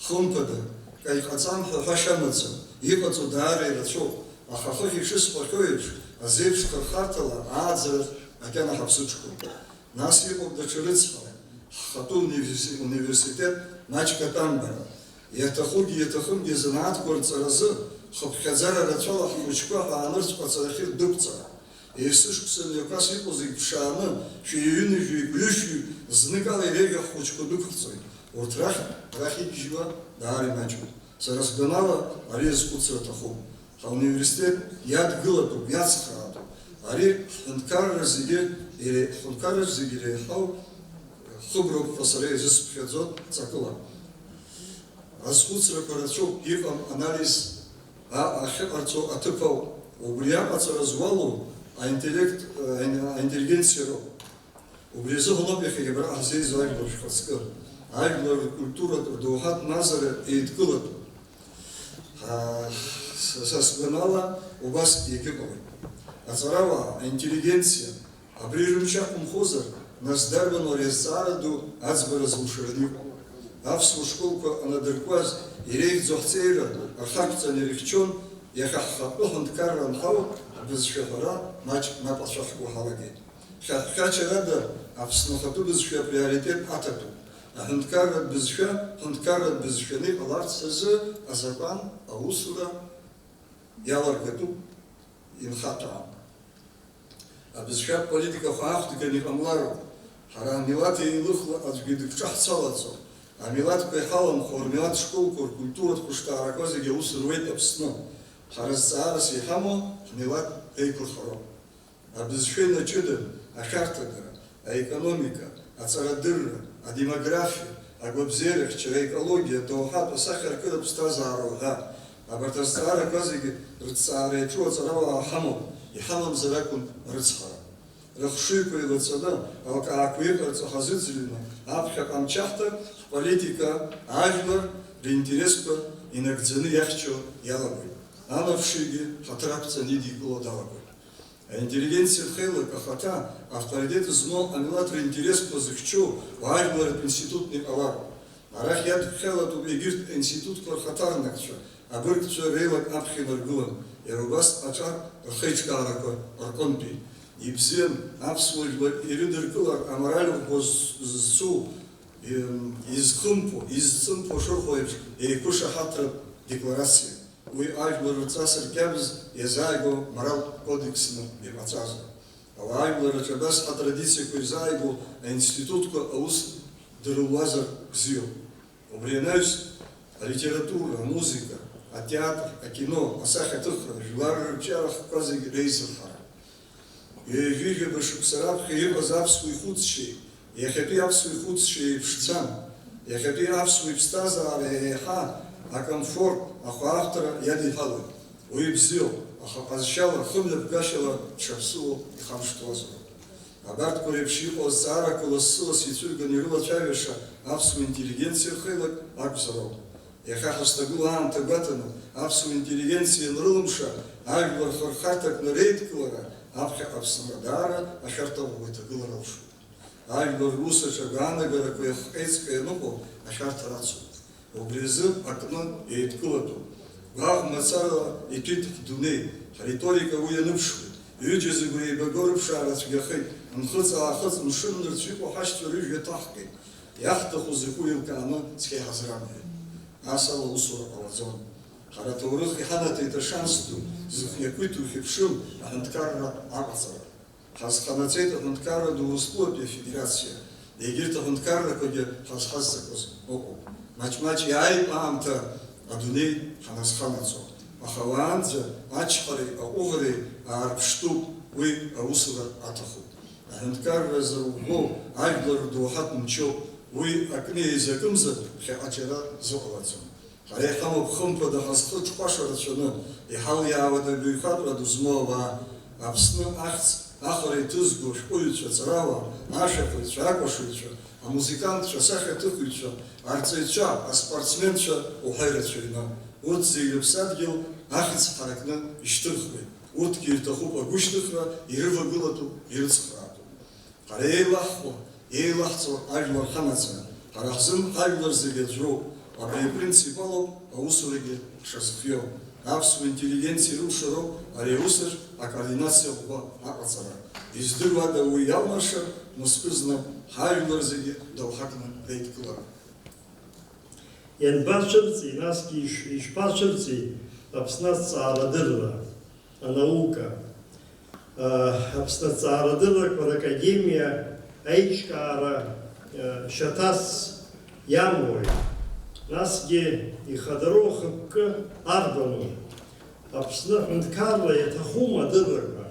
Хымԥада, ҟаиҟаҵам ҳәа ҳәашьа амаӡам, иҟаҵо даара ирацәоуп, аха хыхь ишысҳәахьоу еиԥш, азеиԥш хырхарҭала ааӡара макьана ҳаԥсыҽхоит. Нас иҟоуп даҽа рыцҳара, ҳхатәы университет маҷк атәамбара. Иаҭахугьы иаҭахымгьы занааҭқәа рҵаразы хыԥхьаӡара рацәала ҳхәыҷқәа ҳаанырцәҟа ацарахьы рдәықәҵара. Есышықәса мҩақәас иҟоу зегьы ԥшааны, шәиҩыни шәиқәҩышьҩи зныкала иреиӷьу ҳхәыҷқәа дәықәырҵоит. Урҭ рахь игьежьуа даара имаҷуп. Сара сгәанала ари азхәыцра аҭахуп. Ҳауниверситет иадгылатәуп, иацхраатәуп. Ари ҳҳәынҭқарраҿ зегьы иреиҳау хыброуп ҳәа сара изысԥхьаӡо ҵакыла. Азхәыцрақәа рацәоуп, иҟам анализ ахьыҟарҵо аҭыԥ ауп. Убри аҟаҵара зуалу аинтеллигенциа роуп. Убри азыҳәан ауп иахьагьы абра ҳзеизо ажәлар шәхаҵкы. Ажәлар ркультуратә рдоуҳатә мазара еидкылатәуп. Са сгәанала убас иагьыҟалоит. Аҵарауаа, аинтеллигенциа, абри рымч ақәымхозар, нас дарбану ари азҵаара ду аӡбара зылшараны иҟоу. Аԥсуа школқәа анадыркуаз иреиӷьӡоу ҳҵеира рхаҿҵаны ирыхьчон, иахьа ҳхатәы ҳҳәынҭқарра анҳау абызшәаҳәара маҷк мап ацәахго ҳалагеит. Хьаҳәхьачарада Аԥсны ахатәы бызшәа априоритет аҭатәуп. Аҳәынҭқарратә бызшәа ҳәынҭқарратә бызшәаны иҟаларц азы азакәан, аусура иаларгатәуп, инхаҭәаам. Абызшәа политикақәа аахәҭганы иҟамлароуп. Ҳара амилаҭ еилыхла аӡәгьы дыгҿаҳцалаӡом. Амилаҭқәа иҳаламхо рмилаҭ школқәа, ркультуратә хәышҭаарақәа зегьы аус руеит Аԥсны. Ҳара зҵаарас иҳамоу ҳмилаҭ еиқәырхароуп. Абызшәа инаҷыдан ашәарҭадара, аекономика, аҵарадырра, адемографиа, агәабзиарахьчара, аекологиа, адоуҳатә асахьаркыратә ԥсҭазаароуп ҳәа. Абарҭ азҵаарақәа зегьы рыҭҵаара иаҿу аҵарауаа ҳамоуп, иҳамамзар акәын рыцҳара. Рыхшыҩқәа еилаҵаны, алкаақәа иҟарҵо ҳазыӡырҩны, аԥхьа ҟамчаҳҭа ҳполитика, ажәлар ринтересқәа инагӡаны иахьчо иалагоит. Анапшыгьы ҳаҭыр ақәҵаны идикыло далагоит. Аинтеллигенциа хеилак ахаҭа авторитет змоу амилаҭ ринтересқәа зыхьчоу ажәларатә институтны иҟалароуп. Арахь иадԥхьалатәуп егьырҭ аинститутқәа рхаҭарнакцәа, абыргцәа реилак аԥхьа инаргылан, иара убас аҿар рхеиҿкаарақәа рҟынтәи. Ибзиан аԥсуа жәлар ирыдыркылар амораль ӷәӷәа зцу, изхымԥо, изҵымԥо шырҳәо еиԥш еиқәышаҳаҭратә декларациа. Уи ажәлар рҵас ркьабз иазааигәо моралтә кодексны иҟаҵазар. Ажәлараҿы абас атрадициақәа ирзааигәо аинститутқәа аус дырулуазар бзиоуп. Убри анаҩс алитература, амузика, атеатр, акино, асахьаҭыхра, жәлар рырҿиарахақәа зегьы реизырхара. Ҩажәижәаба шықәса раԥхьа иҟаз аԥсуа ихәыцшьеи, иахьатәи аԥсуа ихәыцшьеи еиԥшӡам. Иахьатәи аԥсуа иԥсҭазаара еиҳа акомфорт, ахәаахәҭара иадиҳалоит. Уи бзиоуп, аха ҟазшьала, хымҩаԥгашьала дшаԥсыуо ихамышҭуазароуп. Абарҭқәа реиԥш иҟоу азҵаарақәа лассы-ласс ицәырганы ирылацәажәаша аԥсуа интеллигенциа рхеилак акәзароуп. Иахьа ҳазҭагылоу аамҭа гәаҭаны аԥсуа интеллигенциа ианрылымша ажәлар хырхарҭакны реидкылара аԥхьа Аԥсынра даара ашәарҭа ӷәӷәа иҭагылар алшоит. Ажәлар русаҿы агәаанагарақәа иахҟеицҟьа ианыҟоу ашәарҭа рацуп. Убри азы акны еидкылатәуп. Гәаӷ мацарала итәит ҳдунеи, ҳриторика уи ианыԥшуеит. Ҩыџьа зыгәра еибаго рыԥшаара цәгьахеит. Нхыҵ-аахыҵ мшыннырцә иҟоу ҳашьцәа рыжәҩа ҭаҳҟеит. Иаҳҭаху закәу еилкааны цқьа иҳазрамҳәеит. Ас ала аусура ҟалаӡом. Ҳара аҭоурых иҳанаҭеит ашанс ду, зыхиақәиҭу хьыԥшым аҳәынҭқарра аҟаҵара. Ҳазханаҵеит аҳәынҭқарра ду узқәылатәи афедерациа. Егьырҭ аҳәынҭқаррақәагьы ҳазхазҵақәаз ыҟоуп. Маҷ-маҷ иааит аамҭа адунеи ҳаназханаҵо. Аха уаанӡа ачҳареи аҟәыӷареи аарԥштәуп, уи аусура аҭахуп. Аҳәынҭқарра зарыӷәӷәоу ажәлар рдоуҳатә мчоуп, уи акни изакымзар хьаҟаҷара зыҟалаҵом. Ҳара иҳамоуп хымԥада ҳазхыҽхәаша рацәаны иҳалиаауа даҩхатәра ду змоу ауаа Аԥсны ахьӡ ахара иҭызго ашәҟәыҩҩцәа, аҵарауаа, ашәаҳәаҩцәа, акәашаҩцәа, амузикантцәа, асахьаҭыхыҩцәа, арҵаҩцәа, аспортсменцәа уҳаирацәаҩны. Урҭ зегьы рыԥсадгьыл ахьӡ ҳаракны ишьҭырхуеит. Урҭгьы ирҭахуп агәышьҭыхра, ирывагылатәуп, ирыцхраатәуп. Ҳара еилаҳхуа, еилаҳҵо ажәлар ҳамаӡам. Ҳара ҳзын ҳажәлар зегьы аӡәроуп. Абри апринцип алоуп аусурагьы ҳшазхиоу. Аԥсуа интеллигенциа ирылшароуп ари аусаҿ акоординациа ӷәӷәа аҟаҵара. Издыруада уи иалнаршар, мызкызны ҳажәлар зегьы доуҳакны реидкылара. Ианбацәырҵи, насгьы ишԥацәырҵи Аԥсны азҵаарадырра, анаука, Аԥсны азҵаарадыррақәа ракадемиа аиҿкаара шьаҭас иамоуит. Насгьы ихадароу хықәкы арбану. Аԥсны ҳәынҭқарра иаҭахума адыррақәа,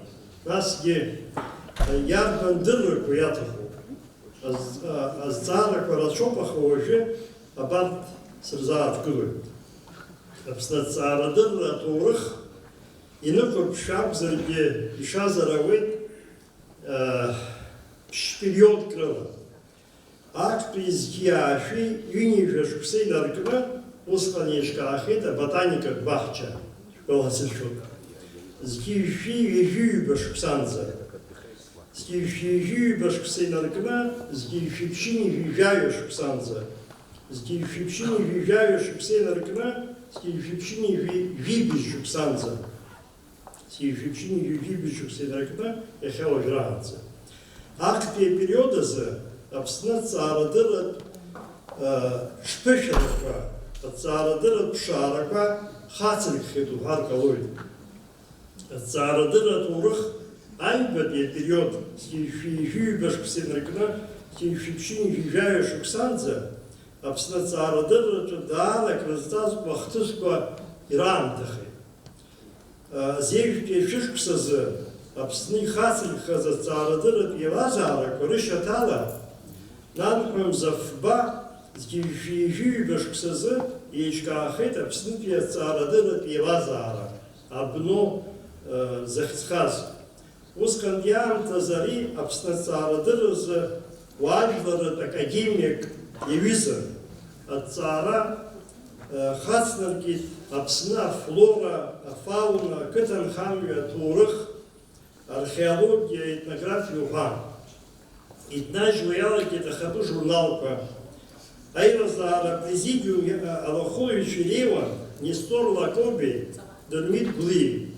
насгьы иарбан дыррақәа иаҭахуп. Азҵаарақәа рацәоуп, аха уажәы абарҭ сырзааҭгылоит. Аԥсны азҵаарадырра аҭоурых инықәырԥшшәа акәзаргьы ишазар ауеит периодк рыла. Актәи изқьиаашәи ҩынҩажәа шықәса инаркны усҟан еиҿкаахеит аботаникатә баҳча шәгәаласыршәоит. Зқьиашәи ҩажәиҩба шықәсанӡа. Зқьиашәи-ҩажәиҩба шықәса инаркны зқьиашәи-ԥшьыни жәижәаҩа шықәсанӡа. Зқьиашәи-ԥшьыни жәижәаҩа шықәса инаркны зқьиашәи-ԥшьыни жәибжь шықәсанӡа. Зқьиашәи-ԥшьыни жәибжь шықәса инаркны иахьа уажәраанӡа. Актәи апериод азы Аԥсны азҵаарадырратә ҽԥышәарақәа, азҵаарадырратә ԥшаарақәа хацыркхеит уҳәар ҟалоит. Азҵаарадырратә ҭоурых аҩбатәи апериод зқьиашәи-ҩажәиҩба шықәса инаркны зқьиашәи-ԥшьыни жәижәаҩа шықәсанӡа Аԥсны азҵаарадырратәы даара акрызҵазкуа ахҭысқәа ираамҭахеит. Азеижәтәи ашәышықәсазы Аԥсны ихацыркхаз азҵаарадырратә еилазаарақәа рышьаҭала нанҳәамза фба зқьиашәи-ҩажәиҩба шықәсазы еиҿкаахеит Аԥснытәи азҵаарадырратә еилазаара абну захьӡхаз. Усҟантәи аамҭазы ари Аԥсны азҵаарадырразы уаажәларратә академиак иаҩызан. Аҭҵаара хацнаркит Аԥсны афлора, афауна, ақыҭанхамҩа, аҭоурых, археологиа, етнографиа уҳәа. Иҭнажьуа иалагеит ахатәы журналқәа. Аилазаара президиум алахәыҩцәа иреиуан Нестор Лакоби, Дырмит Гәлиев.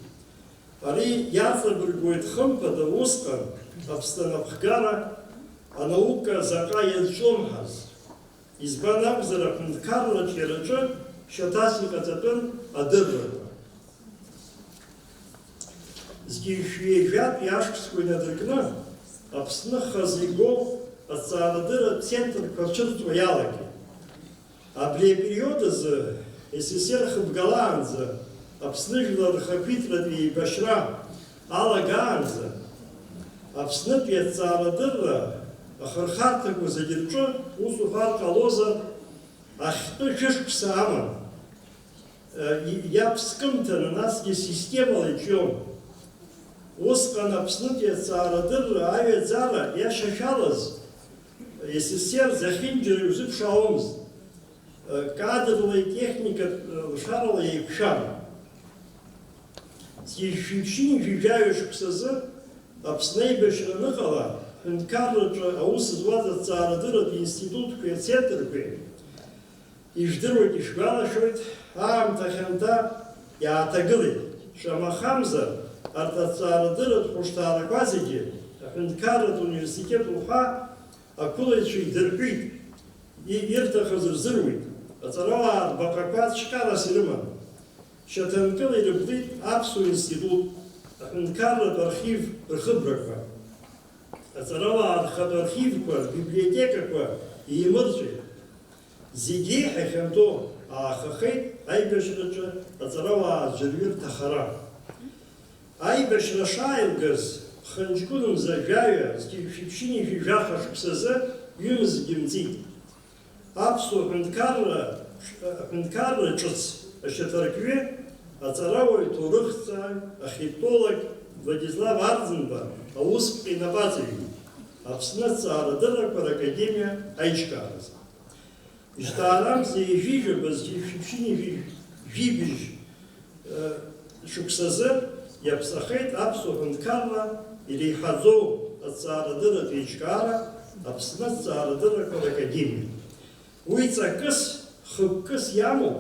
Ари иаҵабыргуеит хымԥада усҟан Аԥсны анапхгара анаука заҟа иазҿлымҳаз. Избан акәзар аҳәынҭқарратә иараҿы шьаҭас иҟаҵатәын адыррақәа. Зқьиашәи-ҩажәатәи ашықәсқәа инадыркны Аԥсны хазы игоу азҵаарадырратә центрқәа цәырҵуа иалагеит. Абри апериод азы СССР хыбгалаанӡа Аԥсны жәлар рхақәиҭратә еибашьра алагаанӡа Аԥснытәи азҵаарадырра ахырхарҭақәа зегьы рҿы ус уҳәар ҟалозар ахьтәы шәышықәса аман. Иаԥскымҭаны насгьы системала иҿион. Усҟан Аԥснытәи азҵаарадырра аҩаӡара иашьашәалаз СССР захьынџьара иузыԥшаауамызт. Кадрла итехникатә лшарала еиқәшәан. Зқьиашәи-ԥшьыни жәижәаҩа шықәсазы Аԥсны аибашьра аныҟала ҳәынҭқарраҿы аус зуаз азҵаарадырратә институтқәеи ацентрқәеи ижәдыруеит, ишәгәалашәоит, аамҭа хьанҭа иааҭагылеит. Шамахамзар арҭ азҵаарадырратә хәышҭаарақәа зегьы аҳәынҭқарратә университет уҳәа ақәылаҩцәа идырҳәит, ирҭахыз рзыруит. Аҵарауаа рбаҟақәа ҵшьҟьарас ирыман. Шьаҭанкыла ирыблит Аԥсуа институт, аҳәынҭқарратә архив рхыбрақәа. Аҵарауаа рхатә архивқәа, рбиблиотекақәа иимырҵәеит. Зегьы еиҳа хьанҭо аахахеит аибашьраҿы аҵарауаа ӡәырҩы рҭахара. Аибашьра шааилгаз Ханҷкәынымза жәаҩа зқьиашәи-ԥшьыни жәижәаха шықәсазы ҩымызгьы мҵит. аԥсуа ҳәынҭқарра ҿыц ашьаҭаркҩы аҵарауаҩ ҭоурыхҭҵааҩ ахиптолог Владислав Арӡынба аусԥҟа инапаҵаҩит Аԥсны аҭҵаарадыррақәа ракадемиа аиҿкааразы. Ишьҭаарамзи ижәижәабаз шәыԥшьыни жәибжь шықәсазы иаԥсахеит аԥсуа ҳәынҭқарра иреиҳаӡоу аҭҵаарадырратә еиҿкаара Аԥсны аҭҵаарадыррақәа ракадемиа. Уи ҵакыс, хықәкыс иамоу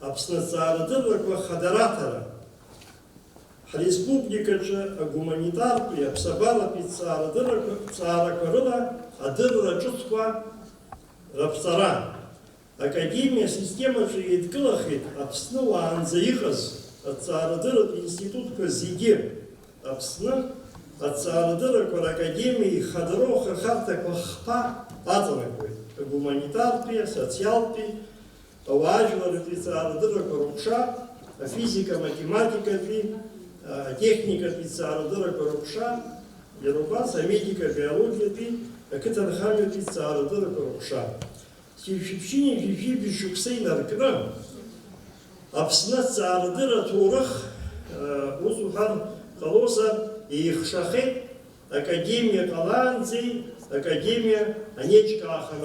Аԥсны аҭҵаарадыррақәа хадараҭара ҳреспубликаҿы агуманитартәи аԥсабаратәи ҭҵаарақәа рыла адырра ҿыцқәа раԥҵара. Академиа системаҿы еидкылахеит Аԥсны уаанӡа иҟаз аҭҵаарадырратә институтқәа зегьы. Аԥсны аҭҵаарадыррақәа ракадемиа ихадароу ахырхарҭақәа хԥа аҵанакуеит. Агуманитартәи, асоциалтәи, ауаажәларратәи ҭҵаарадыррақәа рыҟәша, афизика, математикатәи, атехникатәи ҭҵаарадыррақәа рыҟәша, иара убас амедика, биологиатәи, ақыҭанхамҩатәи ҭҵаарадыррақәа рыҟәша. Шәыԥшьыни жәибжь шықәса инаркны Аԥсны аҭҵаарадырра ҭоурых ус уҳәар ҟалозар еихшахеит академиа ҟалаанӡеи академиа анеиҿкааха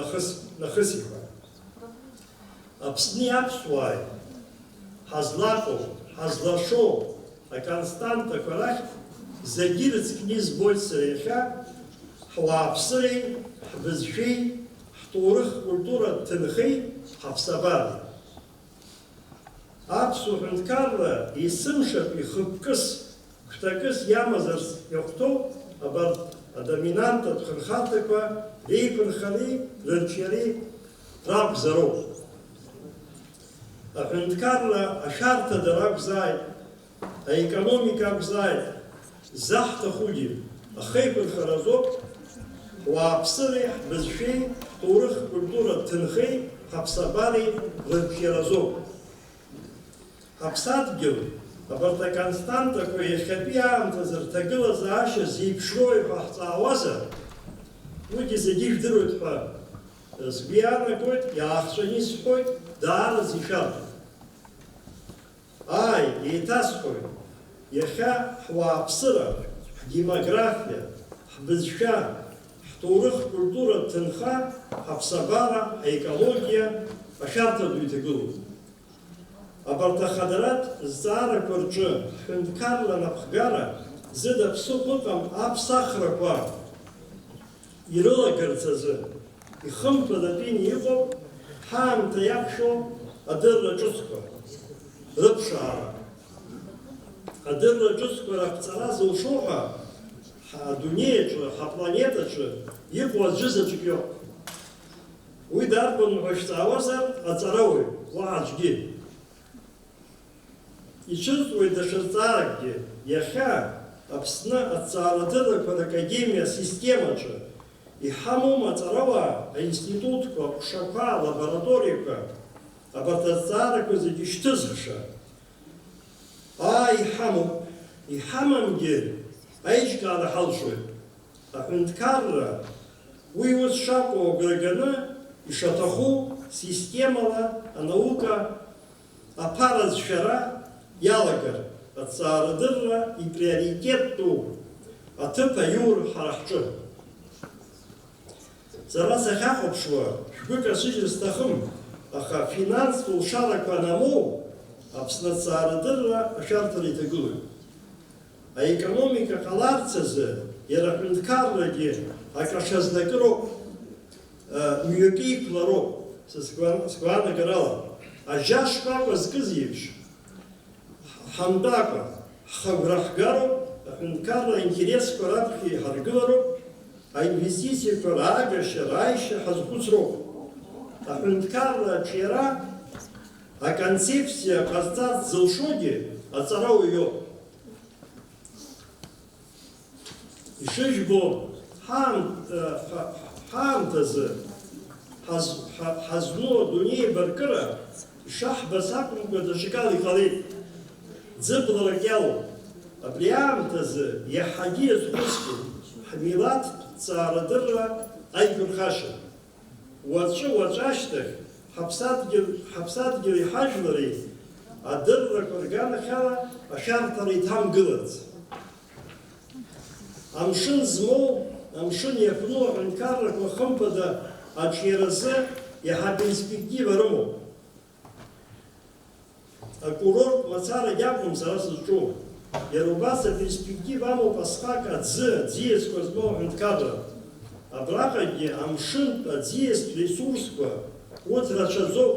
нахысиқәа. Аԥсни аԥсуааи ҳазлаҟоу, ҳазлашоу аконстантақәа рахь зегьы рыцкны избоит сара иахьа ҳуааԥсыреи, ҳбызшәеи, ҳҭоурых культуратә ҭынхеи, ҳаԥсабареи. Аԥсуа ҳәынҭқарра есымшатәи хықәкыс, гәҭакыс иамазарц иахәҭоу абарҭ адоминанттә хырхарҭақәа реиқәынхареи, рырҿиареи ракәзароуп. Аҳәынҭқарра ашәарҭадара акәзааит, аекономика акәзааит, заҳҭахугьы ахеиқәынхара азоуп, ҳуааԥсыреи, ҳбызшәеи, ҳҭоурых культуратә ҭынхеи, ҳаԥсабареи рырҿиара азоуп. Ҳаԥсадгьыл абарҭ аконстантақәа иахьатәи аамҭазы рҭагылазаашьа зеиԥшроуи ҳәа ҳҵаауазар, уигьы зегьы ижәдыруеит ҳәа сгәы иаанагоит, иаахҵәаны исҳәоит, даараӡа ишәарҭоуп. Ааи, еиҭасҳәоит, иахьа ҳуааԥсыра, ҳдемографиа, ҳбызшәа, ҳҭоурых культуратә ҭынха, ҳаԥсабара, ҳекологиа ашәарҭа ду иҭагылоуп. Абарҭ ахадаратә зҵаарақәа рҿы ҳҳәынҭқарра напхгара зыда ԥсыхәа ыҟам аԥсахрақәа ирылагарц азы ихымԥадатәины иҟоуп ҳаамҭа иақәшәо адырра ҿыцқәа рыԥшаара. Адырра ҿыцқәа раԥҵара зылшо ҳәа адунеиаҿы, ҳапланетаҿы иҟоу аӡәы заҵәык иоуп. Уи дарбан ҳәа шәҵаауазар аҵарауаҩ, уаҳа аӡәгьы. Ицәырҵуеит даҽа зҵааракгьы, иахьа Аԥсны аҭҵаарадыррақәа ракадемиа асистемаҿы иҳамоума аҵарауаа, аинститутқәа, аҟәшақәа, алабораториақәа, абарҭ азҵаарақәа зегьы шьҭызхша. Иҳамоуп, иҳамамгьы аиҿкаара ҳалшоит. Аҳәынҭқарра уи ус шакәу агәра ганы ишаҭаху системала анаука аԥаразшәара иалагар аҭҵаарадырра иприоритетту аҭыԥ аиур ҳара ҳҿы. Сара сахьахәаԥшуа шәгәы касыжьыр сҭахым, аха финанстә лшарақәа анамоу Аԥсны аҭҵаарадырра ашәарҭара иҭагылоит. Аекономика ҟаларц азы иара аҳәынҭқаррагьы акаҽазнакыроуп, мҩакы иқәлароуп, сгәаанагарала. Ажьа шкәакәа зкыз еиԥш ҳамтәакәа ҳхагәра ҳгароуп, аҳәынҭқарра аинтересқәа раԥхьа иҳаргылароуп, аинвестициақәа раагашьа, рааишьа ҳазхәыцроуп. Аҳәынҭқарра аҿиара аконцепциа ҟазҵарц зылшогьы аҵарауаҩ иоуп. Ишыжәбо ҳаамҭазы ҳазну адунеи абаркыра ишаҳбац акәымкәа даҽакала иҟалеит. Ӡыбларак иалоуп. Абри аамҭазы иаҳагьы иазхәыцтәуп ҳмилаҭтә ҭҵаарадырра аиқәырхашьа. уаҵәы-уаҵәашьҭахь ҳаԥсадгьыли ҳажәлари адыррақәа рганахьала ашәарҭара иҭамгыларц. Амшын змоу, амшын иаԥну аҳәынҭқаррақәа хымԥада аҿиаразы иаҳа перспектива рымоуп. Акурорт мацара иакәым сара сызҿу. Иара убас аперспектива амоуп асҟак аӡиасқәа змоу аҳәынҭқарра. Абраҟагьы амшынтә аӡиастә ресурсқәа урҭ рацәаӡоуп.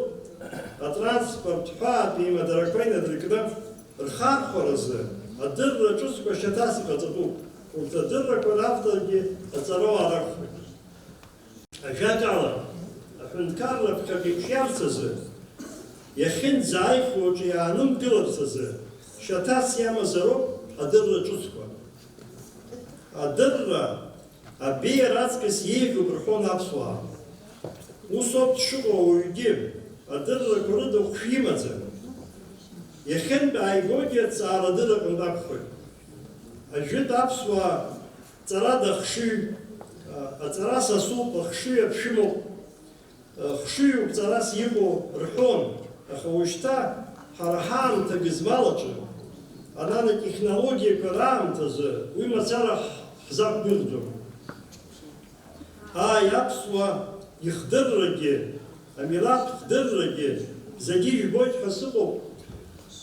Атранспорт ҳәаатәи имадарақәа инадыркны рхархәаразы адырра ҿыцқәа шьаҭас иҟаҵатәуп. Урҭ адыррақәа равторгьы аҵарауа аракәхоит. Ажәакала, аҳәынҭқарра ԥхьак иҿиарц азы, иахьынӡааихо аҿы иаанымгыларц азы, шьаҭас иамазароуп адырра ҿыцқәа. Адырра абеиар аҵкыс иеиӷьуп рҳәон аԥсуаа. Ус ауп дшыҟоу ауаҩгьы, адыррақәа рыда хәшәы имаӡам. Иахьынтә ааигогьы аҭҵаара адырраҟынтә акәхоит. Ажәытә аԥсуаа ҵарада хшыҩ, аҵара сасуп, ахшыҩ аԥшәымоуп, хшыҩуп ҵарас иҟоу рҳәон, аха уажәшьҭа ҳара ҳаамҭа гызмалаҿы, ананотехнологиақәа раамҭазы уи мацара ҳзақәгәыӷӡом. Ааи, аԥсуаа ихдыррагьы, амилаҭ хдыррагьы зегьы ижәбоит ҳәа сыҟоуп,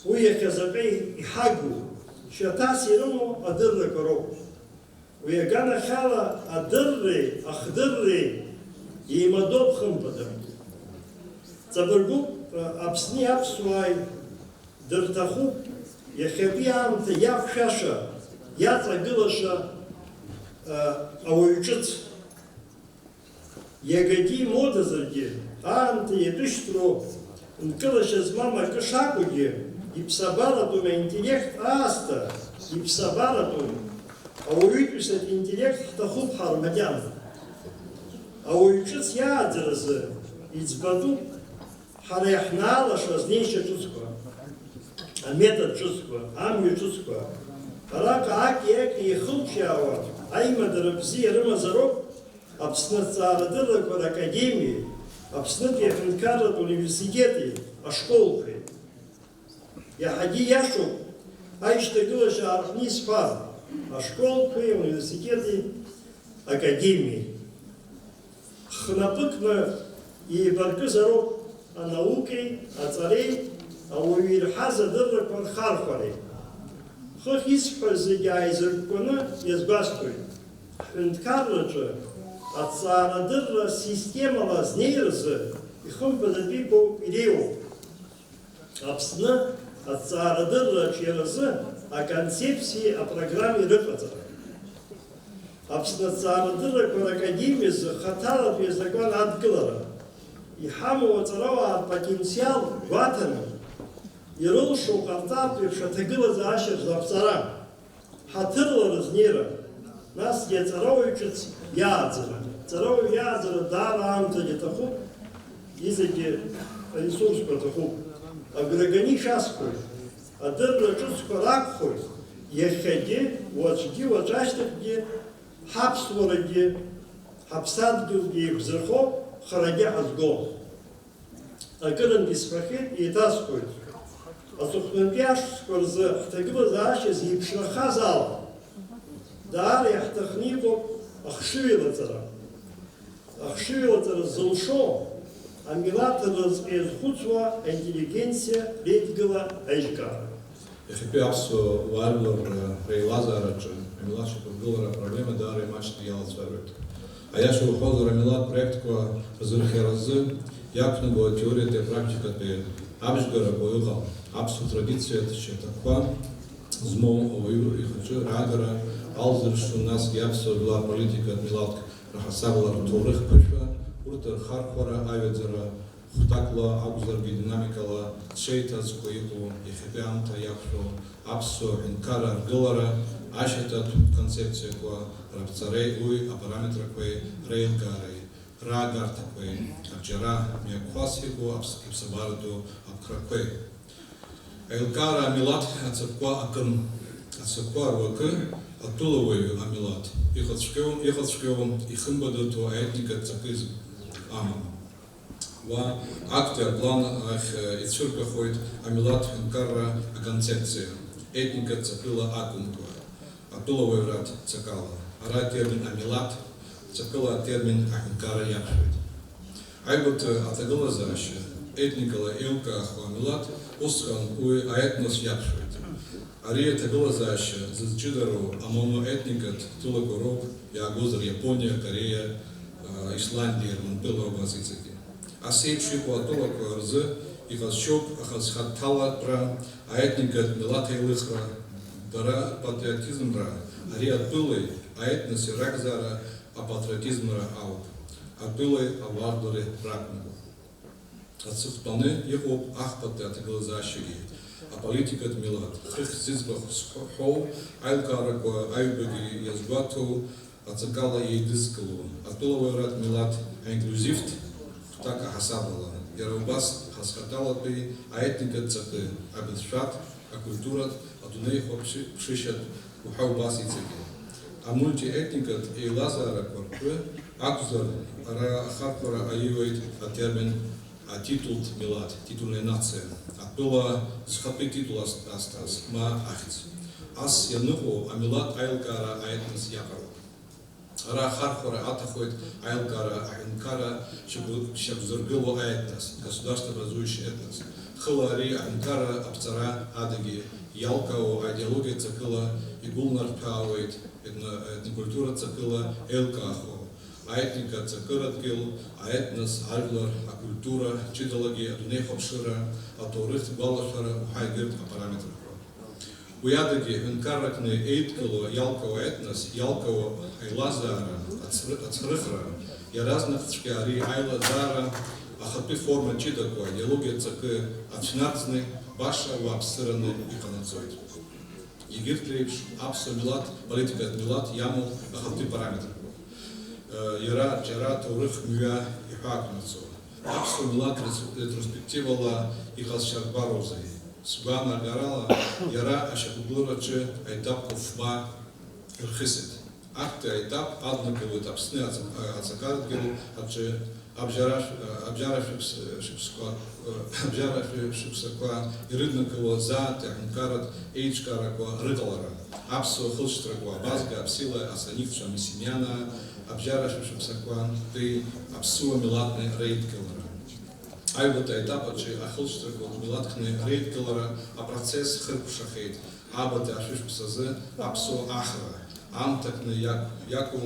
уи иахьа заҟа иҳагу, шьаҭас ирымоу адыррақәа роуп. Уи аганахьала адырреи, ахдырреи еимадоуп хымԥада. Ҵабыргуп Аԥсни аԥсуааи дырҭахуп иахьатәи аамҭа иақәшәаша, иаҵагылаша ауаҩ ҿыц. Иагагьы имодазаргьы, аамҭа иатәышьҭроу нкылашьа змам акы шакәугьы, иԥсабаратәым аинтеллект аасҭа, иԥсабаратәым ауаҩытәыҩсатә интеллект ҳҭахуп ҳара макьана. Ауаҩ ҿыц иааӡаразы иӡбатәуп ҳара иаҳнаалашаз неишьа ҿыцқәа, аметод ҿыцқәа, амҩа ҿыцқәа. Араҟа аки-аки ихылҿиаауа аимадара бзиа рымазароуп Аԥсны аҭҵаарадыррақәа ракадемиеи, Аԥснытәи аҳәынҭқарратә университети, ашколқәеи. Иаҳагьы иашоуп аишьҭагылашьа аарҳәны исҳәар, ашколқәеи, ауниверситети, академиеи. Хнапыкны еибаркызароуп анаукеи, аҵареи, ауаҩы ирҳаз адыррақәа рхархәареи. Хыхь исҳәаз зегьы ааизыркәкәаны иазгәасҭоит. Ҳҳәынҭқарраҿы аҭҵаарадырра системала азнеиразы ихымԥадатәи ибоуп, иреиуоуп. Аԥсны аҭҵаарадырра аҿиаразы аконцепциеи апрограммеи рыҟаҵара. Аԥсны аҭҵаарадыррақәа ракадемиазы хаҭалатәи азакәан адкылара. Иҳамоу аҵарауаа рпотенциал гәаҭаны ирылшо ҟарҵартә еиԥш аҭагылазаашьа рзаԥҵара, ҳаҭырла рызнеира, насгьы аҵарауаҩ ҿыц иааӡара. Аҵарауаҩ иааӡара даара аамҭагьы аҭахуп, изегьы аресурсқәа аҭахуп. Агәраганы ишәасҳәоит, адырра ҿыцқәа ракәхоит, иахьагьы, уаҵәгьы, уаҵәашьҭахьгьы, ҳаԥсуарагьы, ҳаԥсадгьылгьы еиқәзырхо, харагьы ҳазго. Акырынтә исҳәахьеит, еиҭасҳәоит. Аҵыхәтәантәи ашықәсқәа рзы ҳҭагылазаашьа зеиԥшрахаз ала, даара иаҳҭахны иҟоуп ахшыҩлаҵара. Ахшыҩлаҵара зылшо амилаҭ разҟы иазхәыцуа аинтеллигенциа реидгыла аиҿкаара. Иахьатәи аԥсуа уаажәлар реилазаараҿы амилаҭ шьақәыргылара апроблема даара имаҷны иалаӡбароуит. Аиаша уҳәозар, амилаҭ проектқәа рзырхиаразы иақәнаго атеориатәи апрактикатәи абжьгарақәа ыҟам. Аԥсуа традициатә шьаҭақәа змоу ауаҩы ихаҿы раагара алзыршо, насгьы аԥсуа жәлар политикатә милаҭк раҳасаблара ҭоурыхԥашәа, урҭ рхархәара, аҩаӡара хәҭакла акәзаргьы динамикала дшеиҭазкуа иҟоу иахьатәи аамҭа иақәшәо аԥсуа аҳәынҭқарра аргылара, ашьаҭатә концепциақәа раԥҵареи, уи апараметрақәеи реилкаареи, раагарҭақәеи, абџьара мҩақәас иҟоу иԥсабаратәу аԥхрақәеи. Аилкаара амилаҭ ацăпқәа акын, ацăпқәа руакы атәылауаҩы амилаҭ, иҟацәгьоу, ихымбадаҭоу аетникатә ҵакызм, амам. Ва актер план ицуркахоит амилат хинкара концепция. Этника цакила акунква. Атула вайрат цакала. Ара термин амилат цакила термин ахинкара япшвит. Айбот атагала заще. Этникала илка ахуамилат устхан уи аэтнос япшвит. Ария тагала заще зачидару амоно этникат тула короб ягозар Япония, Корея, Исландия, Манпила базицаки. Асейп шипу атула корзы и хасчоп ахасхаттала пра аэтникат милата илыхра дара патриотизмра ария пылы аэтноси ракзара а патриотизмра ауп. Апылы авардоре ракму. Ацухтаны его ахпаты атагала защиги. А политикат милат. Хрих зизбах хоу, айлкарако айбаги язгату, ацакала ейдискалу. Атула вайрат милат инклюзивт, така хасабала. Ярубас хасхатала ты, а этника цаты, абитшат, а культура, а туней хопши пшишат, ухаубас и цеки. А мультиэтникат и лазара корпы, акузар, ара харпара аивает, а термин а титул милат, титульная нация. Атула схапы титул астас, ма ахиц. Ас януху амилат айлкара аэтнос якару. Ара хархора атахует айлкара ахинкара шабзургылу аэтнос, государство образующий этнос. Хылари ахинкара абцара адаги, ялкау идеология цакыла, игулнар паует, этнокультура цакыла элкаху. Аэтника цакырат гил, аэтнос, альглар, а культура, чидология, адуней хопшира, а торыхт балашара, ухайгирт, а параметр. Уядаги, хынкаракны эйткало, ялкао этнос, ялкао айлазара, ацрыхра, я разных ари айла зара, а хапы форма чидако, идеология цакы, ачнарцны, баша, вапсыраны и канацоид. Егирт рейпш, апсо милат, политика милат, яму, а хапы параметр. Яра, чара, турых, мюя и хакнацо. Апсо милат ретроспективала и хасчарбарозы. Сугана гарала, яра, ашакудлура, че, этап куфма, рхисет. Акте этап, аднакелу этап сны, ацакаргелу, аче, обжарафшипсаква, и рыднакелу за, технкарат, эйчкараква, рыдалара. Апсо хылштраква, базга, апсила, асанивча, мисимяна, обжарафшипсаква, ты апсуа милатный рейдкелара. Айбата этапа, че ахылштраква, милатхны рейдкелара, а процесс хырпшахейт, абата ашишпсазы, апсо ахра. Амтакны яку,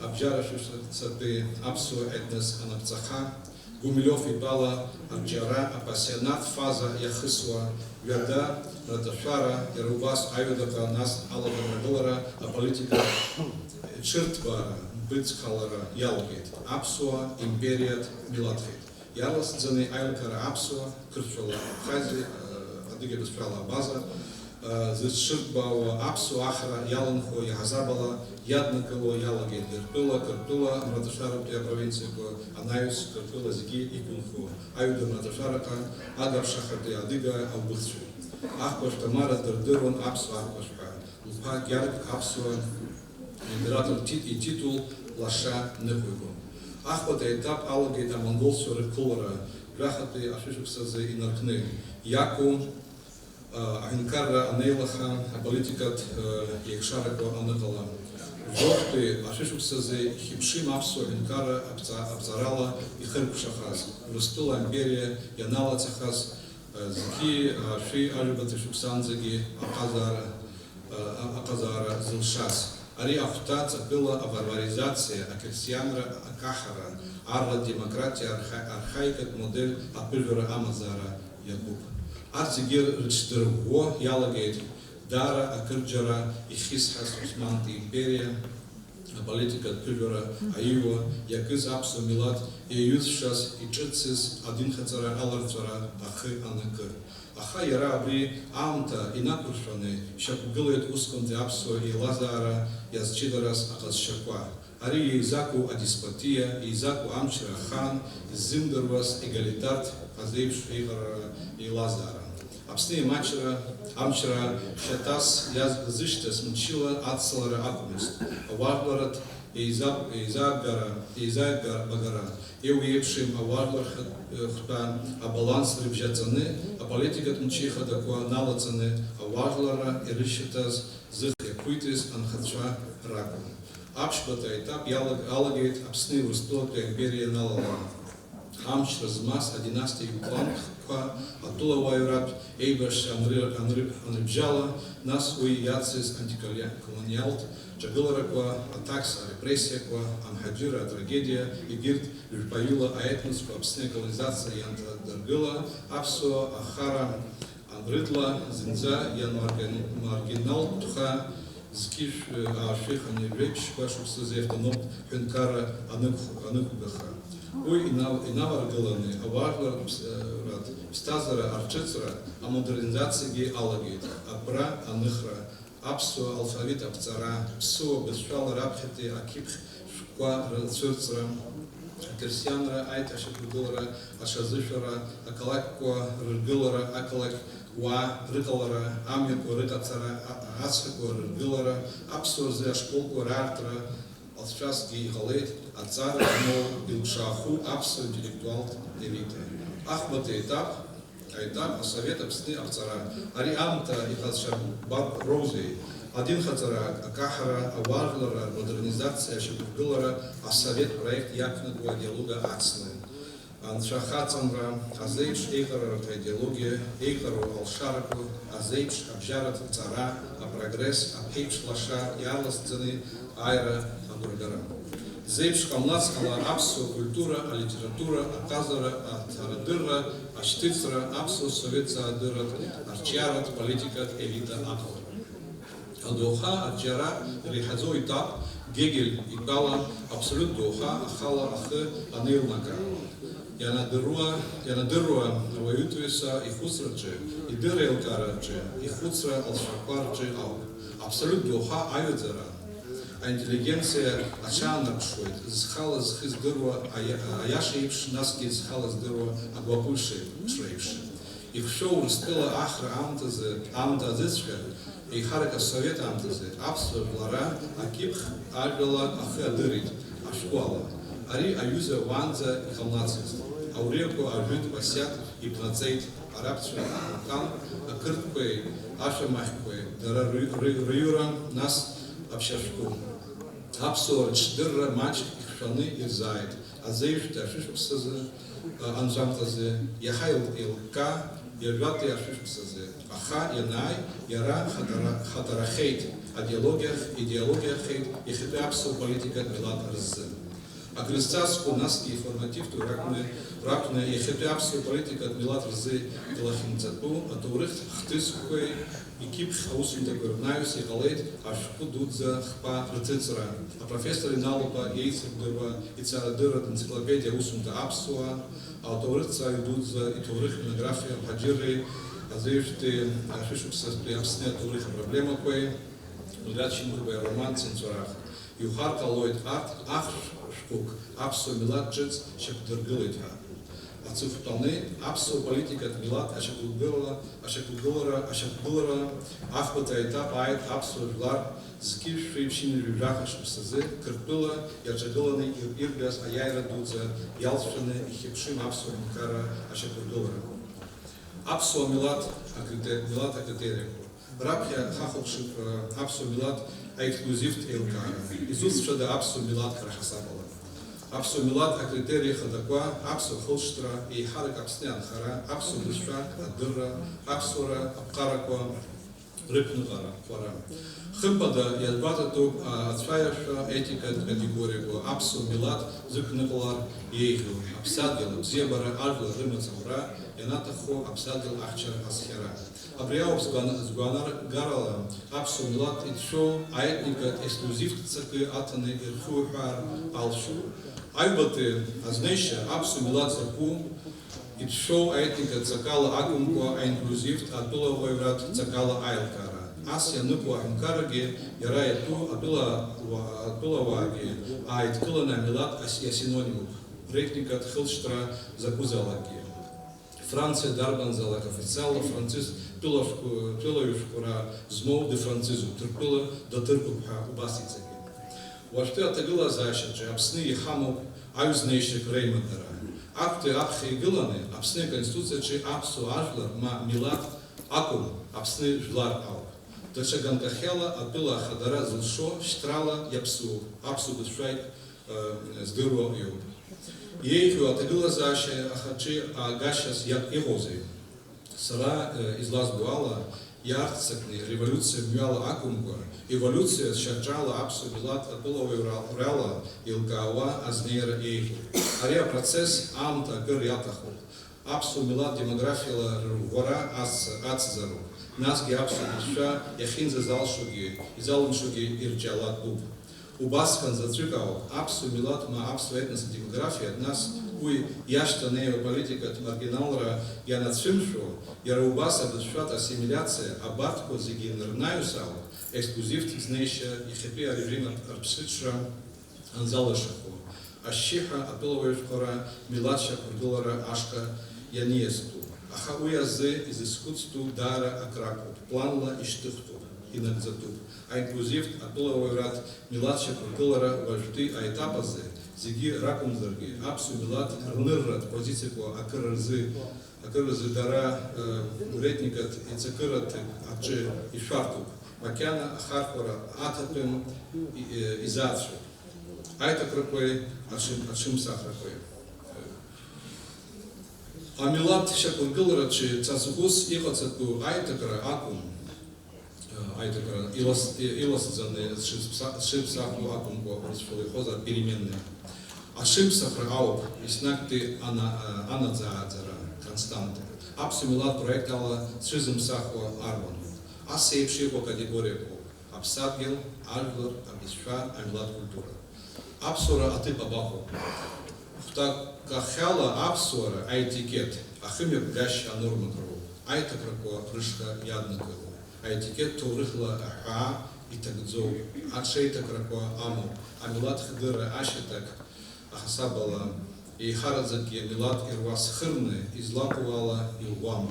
обжарафшипса ты, апсо этнес анапцаха, Гумилев и Бала, Абджара, апассионат фаза, яхысуа, верда, раташара, ярубас, айведака, нас, алладамадолара, а политика чертвара, быцхалара, ялгет, апсуа, империят, милатхет. Ярлас дзаны айлкара апсуа, кырчола, хази, адыге бесправила база, зачертбауа, апсу, ахра, яланхо, ягазабала, яднакало, ялагет, дерпыла, кырпыла, раташара, провинция, анаюс, кырпыла, зиги, икунхо, аюда, раташарака, агар, шахарты, адыга, албыхчу. Ахпаш, тамара, дердырон, апсу, ахпашка, лупа, гярк, апсуа, император и титул, лаша, нехуйго. Ахпата этап, алагет, амангол, рыкулара, грахаты, ашишуксазы и наркны, яку, Ахинкара анейлаха, политикат якшарако анакала. Жопты, ашишуксазы, хипшим апсу, ахинкара, абзарала и хырпшахаз. Рустула империя, янала цахаз, зики, ши алюбатышуксанзаги, аказара, зилшас. Ари афта цапила аварваризация, акерсианра, акахара, арла демократия, архаикат модель, апильвера амазара, якуб. Арцигер речтерго ялагет дара акырджара и хисхас Османты империя политика пильвера аива якыз апсу милат и юзшас и чицис один хацара аларцара ахы анакы. Аха яра абри амта и накушаны шакугылет усконте апсу и лазара язчидарас ахаз шаква. Ари изаку адиспатия, изаку амчера хан, зимдервас эгалитарт, азейш и лазара. Апсны мачера, амчера, шатас, ляз зыштес, мчила, ацелара акумист. Варварат, еизааигара багара, еуеиԥшым ауаажәлар хтәы абаланс рыбжьаҵаны, аполитикатә мчыхадақәа налаҵаны ауаажәларра ирышьҭаз зых иақәиҭыз анхацәа ракәын. Аԥшьбатәи аетап алагеит Аԥсни Урыстәылатәи аимпериа аналалара. Амчра змаз адинастиатә кланқәа атәылауаҩратә еибашьра анрыбжьала, нас уи иацыз антиколониалтә ҿагыларақәа, атакс, арепрессиақәа, амҳаџьырра, атрагедиа, егьырҭ жәпаҩыла аетносқәа Аԥсны аколонизациа ианҭадыргыла, аԥсуа ахара анрыдла, зынӡа ианмаргиналтәха зқьышә аашәыхан ижәеиԥшьқәа шықәсыз автономтә ҳәынҭқарра анықәгаха. Уи инаваргыланы ауаажәларратә ԥсҭазаара арҿыҵра, амодернизациагьы алагеит, атәра, аныхра, аԥсуа алфавит аԥҵара, ԥсыуа бызшәала раԥхьатәи ақьыԥхь шәҟәқәа рцәырҵра, акрестианра аиҭашьақәыргылара, аҽазышәара, ақалақьқәа рыргылара, ақалақьуаа рыҟалара, амҩақәа рыҟаҵара, ацәақәа рыргылара, аԥсуа рзы ашколқәа раартра алҵшәазгьы иҟалеит, аҵара змоу илԥшааху аԥсуа интеллектуалтә елита. Ахәбатәи аетап асовет Аԥсны аԥҵара. Ари аамҭа иҟазшьарбароузеи? Адинхаҵара, акаҳара, ауаажәларра рмодернизациа ашьақәыргылара, асовет проект иақәнакуа идеология ацны. Анцәа хаҵамра, азеиԥш еиҟараратә аидеологиа, еиҟароу алшарақәа, азеиԥш абжьаратә ҵара, апрогресс, аԥеиԥш лаша иарласӡаны аира агәыргара. Зеиԥш ҟамлац ала аԥсуа культура, алитература, аҟазара, аҭарадырра, ашьҭыҵра, аԥсуа советзаадырратә, арҿиаратә, политикатә елита аҟалара. Адоуха арҿиара иреиҳаӡоу етап Гегель итәала абсолюттә доуха ахала ахы анеилнага. Ианадыруа ауаҩытәыҩса ихәыцраҿы, идырра-еилкаараҿы, ихәыцра алшарақәа рҿы ауп. Абсолюттә доуха аҩаӡара аинтеллигенциа аҽаанарԥшуеит, зхала зхы здыруа аиаша еиԥш, насгьы зхала здыруа агәаҟәыша шреиԥш. Ихшәоу Урыстәыла ахра аамҭа азыҵәҟьа, еиҳарак асовет аамҭазы, аԥсуа жәлара акьыԥхь ажәала ахы адырит, ашәҟәала. Ари аҩыза уаанӡа иҟамлацызт. Ауриақәа ажәытә Басиаҭ иԥнаҵеит, арабцәа аҟан, ақырҭқәеи, ашәамахьқәеи, дара рыҩра, нас аԥшьашәҟәы. Аԥсуа рыҽдырра маҷк ихшәаны ирзааит. Азеиужьҭеи ашәышықәсазы анҵәамҭазы, иаҳа еилкка иажәатәи ашәышықәсазы. Аха ианааи, иара хатарахеит, идеологиахеит иахьатәи аԥсуа политикатә милаҭ рзы. Акрызҵазкуа насгьы информативтә ракәны иахьатәи аԥсуа политикатә милаҭ рзы илахьынҵатәу аҭоурых хҭысқәеи икьыԥхь аусумҭақәеи рнаҩс иҟалеит ашәҟәы дуӡӡа хԥа рҭыҵра. Апрофессор иналаба еицырдыруа ицарадырратә енциклопедиа аусумҭа аԥсуаа, аҭоурыхҭҵааҩ дуӡӡа иҭоурых монографиа амҳаџьырреи, азеиужьҭеи ашәышықәсазтәи Аԥсны аҭоурых апроблемақәеи, Мудрат-Шьынқәбеи ароман Цинцәарах. Иухар ҟалоит ахшәҟәык аԥсуа милаҭ ҿыц шьақәдыргылеит ҳәа. Ацыхәтәаны аԥсуа политикатә милаҭ ашьақәгылара ахәбатәи аетап ааит аԥсуа жәлар зқьышә шәеиԥшьыни жәаха шықәсазы Қырҭтәыла иаҿагыланы ирбаз аиааира дуӡӡа иалҵшәаны ихьыԥшым аԥсуа ҳәынҭқарра ашьақәыргылара. Аԥсуа милаҭ акритериақәа. Раԥхьа ҳахәаԥшып аԥсуа милаҭ аексклузивтә еилкаара. Изусҭцәада аԥсуа милаҭқәа ҳасабала. Аԥсуа милаҭ акритерии хадақәа, аԥсуа хылҵшьҭра, еиҳарак Аԥсны анхара, аԥсуа бызшәа, адырра, аԥсуара аԥҟарақәа рықәныҟара. Хымԥада иазгәаҭатәуп ацәаҩашәа етикатә категориақәа аԥсуа милаҭ зықәныҟалар иеиӷьу, аԥсадгьыл абзиабара, ажәлар рымаҵура, ианаҭаху аԥсадгьыл ахьчара азхиара. Абри ауп згәаанагарала аԥсуа милаҭ иҭшәоу аетникатә ексклузивтә ҵакы аҭаны ирхуҳәаар алшоу. Аҩбатәи азнеишьа аԥсуа милаҭ закәу иҭшәоу аетникатә ҵакала акәымкәа аинклюзивтә атәылауаҩратә ҵакала аилкаара. Ас ианықәу аҳәынҭқаррагьы иара иатәу атәылауаагьы ааидкыланы амилаҭ иасинонимуп, рейтникатә хылҵшьҭра закәызаалакгьы. Франциа дарбанзаалак официалла францыз тәылаҩшәҟәра змоу дыфранцызуп, Ҭырқәтәыла датыркуп ҳәа убас иҵегьы. Уажәтәи аҭагылазаашьаҿы Аԥсны иҳамоуп аҩзнеишьак реимадара. Актәи аԥхьа игыланы Аԥсны Конституциаҿы аԥсуа ажәлар ма милаҭ акәым Аԥсны жәлар ауп. Даҽа ганкахьала атәыла ахадара зылшо шьҭрала иаԥсуоуп, аԥсуа бызшәак здыруа иоуп. Иеиӷьу аҭагылазаашьа ахаҿы аагашьас иҟоузеи. Сара излазбо ала иаарццакны революциа мҩала акәымкәа, еволюциа шьаҿала аԥсуа милаҭ атәылауаҩрала еилкаауа азнеира еиӷьуп. Ари апроцесс аамҭа акыр иаҭахуп. Аԥсуа милаҭ демографиала рырӷәӷәара ацзароуп. Насгьы аԥсуа бызшәа иахьынӡазалшогьы, изалымшогьы ирҿиалатәуп. Убасҟан заҵәык ауп аԥсуа милаҭ ма аԥсуа етнос адемографиа, нас уи иашьҭанеиуа аполитикатә маргиналра ианацәымшәо, иара убас абызшәатә ассимилиациа абарҭқәа зегьы нырнаҩыс ауп ексклюзивтә знеишьа иахьатәи арежим арԥсыҽра анзалашахо, ашьшьыҳәа атәылауаҩқәара милаҭшьа ргылара ашҟа ианиазтәу. Аха уи азы изызхәыцтәу даара акрақәоуп, планла ишьҭыхтәуп, инагӡатәуп. Аинклюзивтә атәылауаҩратә милаҭшьа ргылара уажәтәи аетап азы зегьы ракәымзаргьы аԥсуа милаҭ рнырратә позициақәа акыр азы дара ретникатә иҵакыратә аҿы ишәарҭоуп. Макьана ахархәара аҭатәым изаацәоуп. Аиҭакрақәеи аҽымсахрақәеи. Амилаҭ шьақәыргылараҿы ҵаҵӷәыс иҟаҵатәу аиҭакра акәым, аиҭакра иласӡаны зшыԥсахуа акәымкәа урысшәала ихозар переменные. Ашыԥсахра ауп еснагьтәи анаӡааӡара константа. Аԥсуа милаҭ проект ала зшызымсахуа арбануп. Ас еиԥш иҟоу категориақәоуп: аԥсадгьыл, ажәлар, абызшәа, амилаҭ культура. Аԥсуара аҭыԥ абаҟоуп. Хәҭакахьала аԥсуара аетикет ахымҩаԥгашьа анормақәа роуп. Аиҭакрақәа рышҟа иаднакылоуп. Аетикет ҭоурыхла аҳәаа иҭагӡоуп. Аҽеиҭакрақәа амоуп. Амилаҭ хдырра ашьаҭак ахасабала еиҳараӡакгьы амилаҭ ируас хырны излакәу ала иӷәӷәам,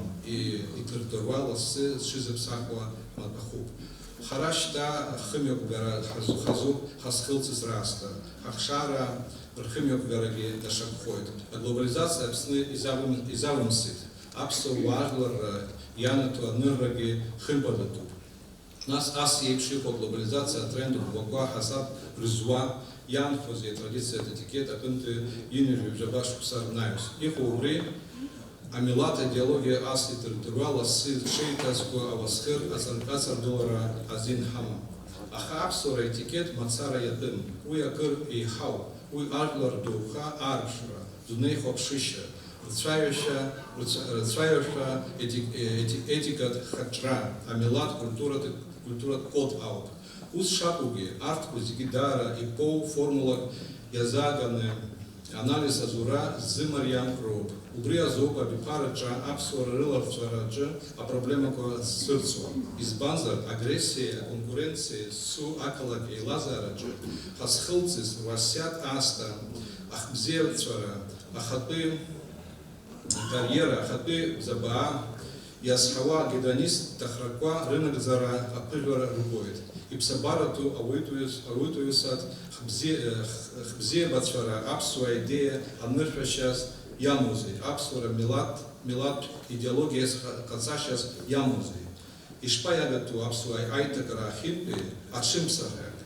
иҭырҭыруа лассы зшызыԥсахуа маҭәахуп. Ҳара шьҭа хымҩақәгара ҳазуп ҳазхылҵыз раасҭа. Ҳахшара рхымҩақәгарагьы дашакәхоит. Аглобализациа Аԥсны изавымсит. Аԥсуа уаажәларра ианаҭо аныррагьы хымԥадатәуп. Нас ас еиԥш иҟоу аглобализациа атрend ӷәӷәақәа ҳасаб рызуа иаанхози атрадициатә етикет аҟынтәи инажәи бжаба шықәса рнаҩс. Иҟоу убри амилаҭ аидеологиа ас иҭырҭыруа лассы зҽеиҭазго ауасхыр аҵаргылара азин ҳамам. Аха аԥсуара аетикет мацара иатәым. Уи акыр еиҳауп. Уи ажәлар доуха аарԥшра, дунеихәаԥшышьа, рцәаҩашәа етикатә хаҿра, амилаҭ культуратә код ауп. Ус шакәугьы, арҭқәа зегьы даара иԥоу формулак иазааганы анализ азура ззымариам роуп. Убри азоуп абиԥараҿы аԥсуара рыларҵәараҿы апроблемақәа зцәырҵуа. Избанзар, агрессиа, аконкуренциа зцу ақалақь еилазаараҿы ҳазхылҵыз руасиаҭ аасҭа, ахбзиарцәара, ахатәы кариера, ахатәы бзабаа иазҳауа агедонисттә рынагӡара аԥыжәара ргоит. Иԥсабаратәу ауаҩытәыҩсатә хбзиабацәара аԥсуа аидеиа аныршәашьас иамоузеи, аԥсуара милаҭтә идеологиас ҟаҵашьас иамоузеи. Ишԥаиагатәу аԥсуа аиҭакра ахьынтәи аҽымсахрак.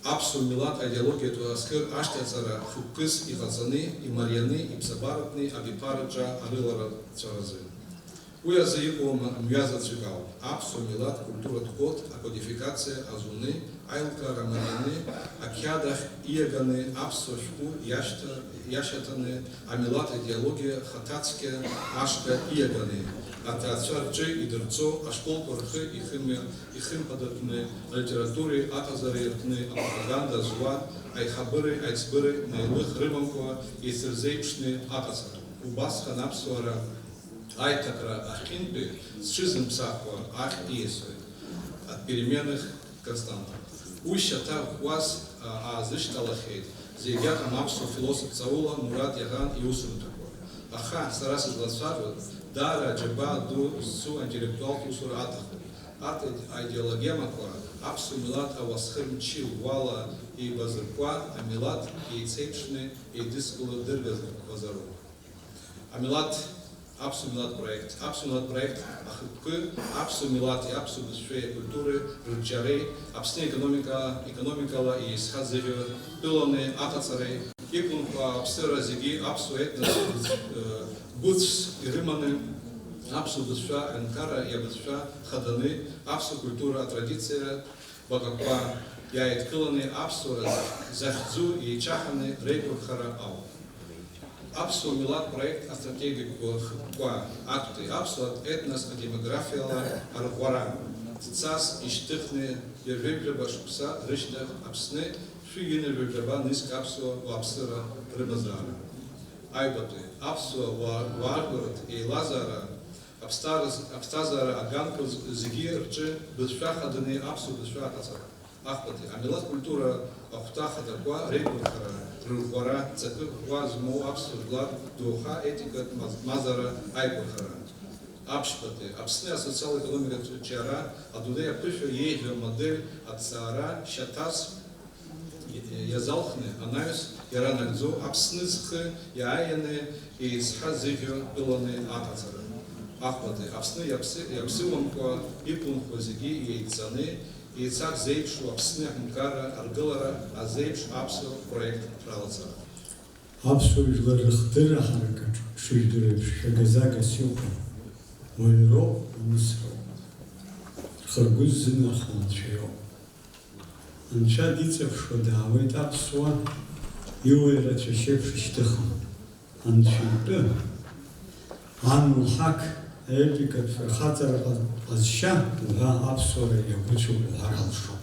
Аԥсуа милаҭ аидеологиатә азкыр ашьҭаҵара хықәкыс иҟаҵаны, имарианы, иԥсабаратәны абиԥараҿы арыларацәаразы. Уи азы иҟоу мҩазаҵәык ауп. Аԥсуа милаҭ культуратә код акодификациа азуны, аилкаара марианы, ақьиадахь ииаганы, аԥсуа шәҟәы иашьаҭаны, амилаҭ идеологиа хаҭацқьа ашҟа ииаганы, аҭаацәа рҿы идырҵо ашколқәа рхы ихымԥадатәны, алитературеи аҟазареи рҟны апропаганда зуа, аихабыреи аиҵбыреи наилых рымамкәа еицырзеиԥшны аҟаҵара. Убасҟан аԥсуара аиҭакра ахьынтәи зҽызымԥсахуа ахь ииасуеит. Переменных константах. Уи шьаҭа ӷәӷәас аазышьҭалахьеит зегьакам аԥсуа философ ҵаула Мурат Иаӷан иусумҭақәа. Аха сара сызлацәажәоз даара аџьабаа ду зцу аинтеллектуалтә усура аҭахуп. арҭ аидеологемақәа аԥсуа милаҭ ауасхыр мчы ӷәӷәала еибазыркуа амилаҭ еицеиԥшны еидызкыло дыргазароуп. Амилаҭ аԥсуа милаҭ проект. Аԥсуа милаҭ проект ахықәкы аԥсуа милаҭи аԥсуа бызшәеи акультуреи рыбџьареи Аԥсны економикала еизҳа зыӷьа тәыланы аҟаҵареи иқәынхо аԥсыра зегьы аԥсуа етнос гәыцәс ирыманы аԥсуа бызшәа аҳәынҭқарра иабызшәа хаданы аԥсуа культура атрадициа баҟақәа иааидкыланы аԥсуара захьӡу еиҿаҳаны реиқәырхара ауп. Аԥсуа милаҭ проект астратегиақәа хықәкқәа актәи аԥсуа етнос адемографиала арӷәӷәара ҵас ишьҭыхны ҩажәеибжаба шықәса рышьҭахь Аԥсны шәиҩынҩажәаба нызқь аԥсуа уааԥсыра рымазаара. Аҩбатәи аԥсуа уаажәларратә еилазаара аԥсҭазаара аганқәа зегьы рҿы бызшәа хаданы аԥсуа бызшәа аҟаҵара. Ахԥатәи амилаҭ культура ахәҭа хадақәа реиқәырхара рырӷәӷәара ҵакы ӷәӷәа змоу аԥсуа жәлар доуха етикатә мазара аиқәырхара. Аԥшьбатәи Аԥсны асоциал-економикатә џьара адунеи аԥышәа иеиӷьу амодель аҭҵаара шьаҭас иазалхны анаҩс иаранагӡо Аԥсны зхы иааианы еизҳа зыӷьо тәыланы аҟаҵара. Ахԥатәи Аԥсны иаԥсыуамкәа иқәынхо зегьы еидҵаны еицак зеиԥшу Аԥсны аҳәынҭқарра аргылара азеиԥш аԥсуа проект ралаҵара. Аԥсуа жәлар рыхдырра ҳаракаҿ шыжәдыру еиԥш шәагаӡагас иҟоуп. Уаҩроуп, умысроуп. Рхыргәы ззынархо Анцәа иоуп. Анцәа диҵаԥшуа даауеит аԥсуа иуаҩра цәашьеиԥш ишьҭыхны. Анцәа итәы ан лҳақ аепикатә фырхаҵара ҟазшьа уҳәа аԥсуара иагәыцәуп уҳәар алшоуп.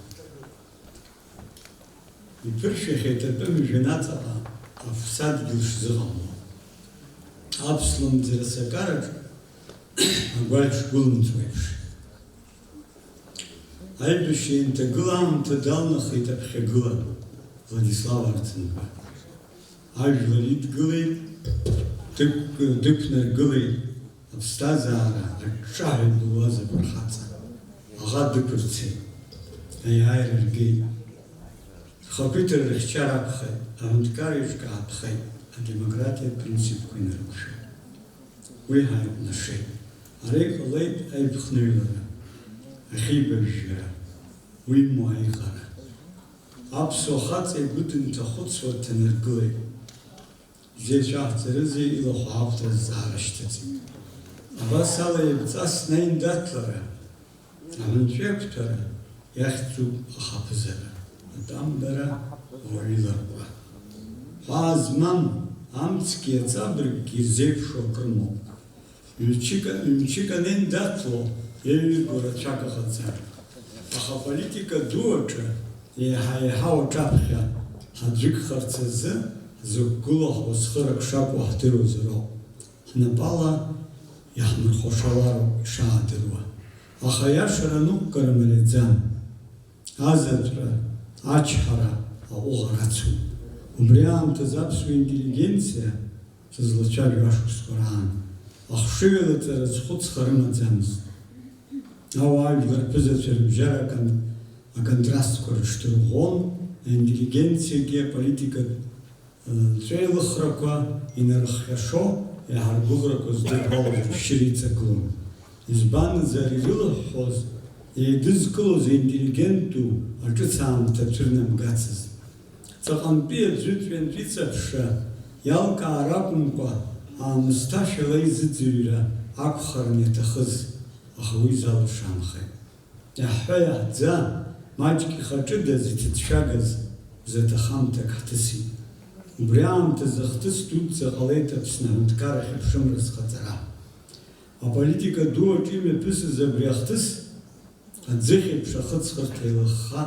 Иԥыршәахьеит атәым аҵаҟа аԥсадгьыл шзыҟамло. Аԥслымӡра сакараҿ агәаҩ шгәылымҵуа еиԥш. Аибашьра инҭагыла аамҭа далнахит аԥхьагыла Владислав Арӡынба. Ажәлар идгылеит, дықәнаргылеит аԥсҭазаара аҿҿаҳәа ибылуаз афырхаҵа. Аӷа дықәырцеит, аиааира ргеит. Рхақәиҭра рыхьчар акәхеит, аҳәынҭқарра иҿкаатәхеит, адемократиатә принципқәа инарықәшәеит. Уи ҳааиҟәнашеит. Ара иҟалеит аиԥхныҩлара, ахьибажәжәара, уимоу аиҟара. Аԥсуа хаҵа игәы дынҭахәыцуа дҭанаргылеит. Изеицәаҳҵарызеи илахәы аавҭа азҵаара шьҭыҵит. Абас ала еивҵас наиндаҭлара, аҳәынҵәа иақәҭәара иахьӡуп ахаԥызара, атәамбара ауаҩыларҟәра. Ҳәаа змам амцгьы аҵабырггьы ирзеиԥшу акрымоуп. Ҩымчык анеиндаҭло еиҩырго рацәак аҟаҵар. Аха аполитика ду аҿы еиҳа-еиҳа уаҿаԥхьа ҳаӡәыкхарц азы ҳзықәгыло ҳуасхырак шакәу ҳдыруазароуп. Ҳнапала иаҳмырхәашалароуп ишаадыруа. Аха иашара нуқәкара мариаӡам. Азаҵәра, ачҳара аҟәыӷа рацуп. Убри аамҭазы аԥсуа интеллигенциа сызлацәажәо ашықәсқәа раан ахшыҩалаҵара зхәыцха рымаӡамызт. Ауаажәлар рԥызацәа рыбжьара аконтрастқәа рыҽдырӷәӷәон, аинтеллигенциагьы аполитикатә ҵәеилыхрақәа инарыхҟьашо, иаҳаргәыӷрақәа здырҳәалоз шьыра иҵагылон. Избанзар ирылыҳәҳәоз, еидызкылоз аинтеллигенту аҿыц аамҭа цәырнамгацызт. Ҵаҟантәи аӡәытәҩантә иҵаԥшра иалкаар акәымкәа аамысҭашәала изыӡырҩра акәхаран иаҭахыз, аха уи залыԥшаамхеит. Иаҳҳәа иаҳӡа, маҷк ихаҿыдаз иҭыӡшәагаз бзаҭахамҭак ҳҭысит. Убри аамҭазы ахҭыс дуӡӡа ҟалеит Аԥсны аҳәынҭқарра ахьыԥшымра зхаҵара. Аполитика ду аҿы имҩаԥысыз абри ахҭыс аӡыхьеиԥш ахыҵхырҭа еилыхха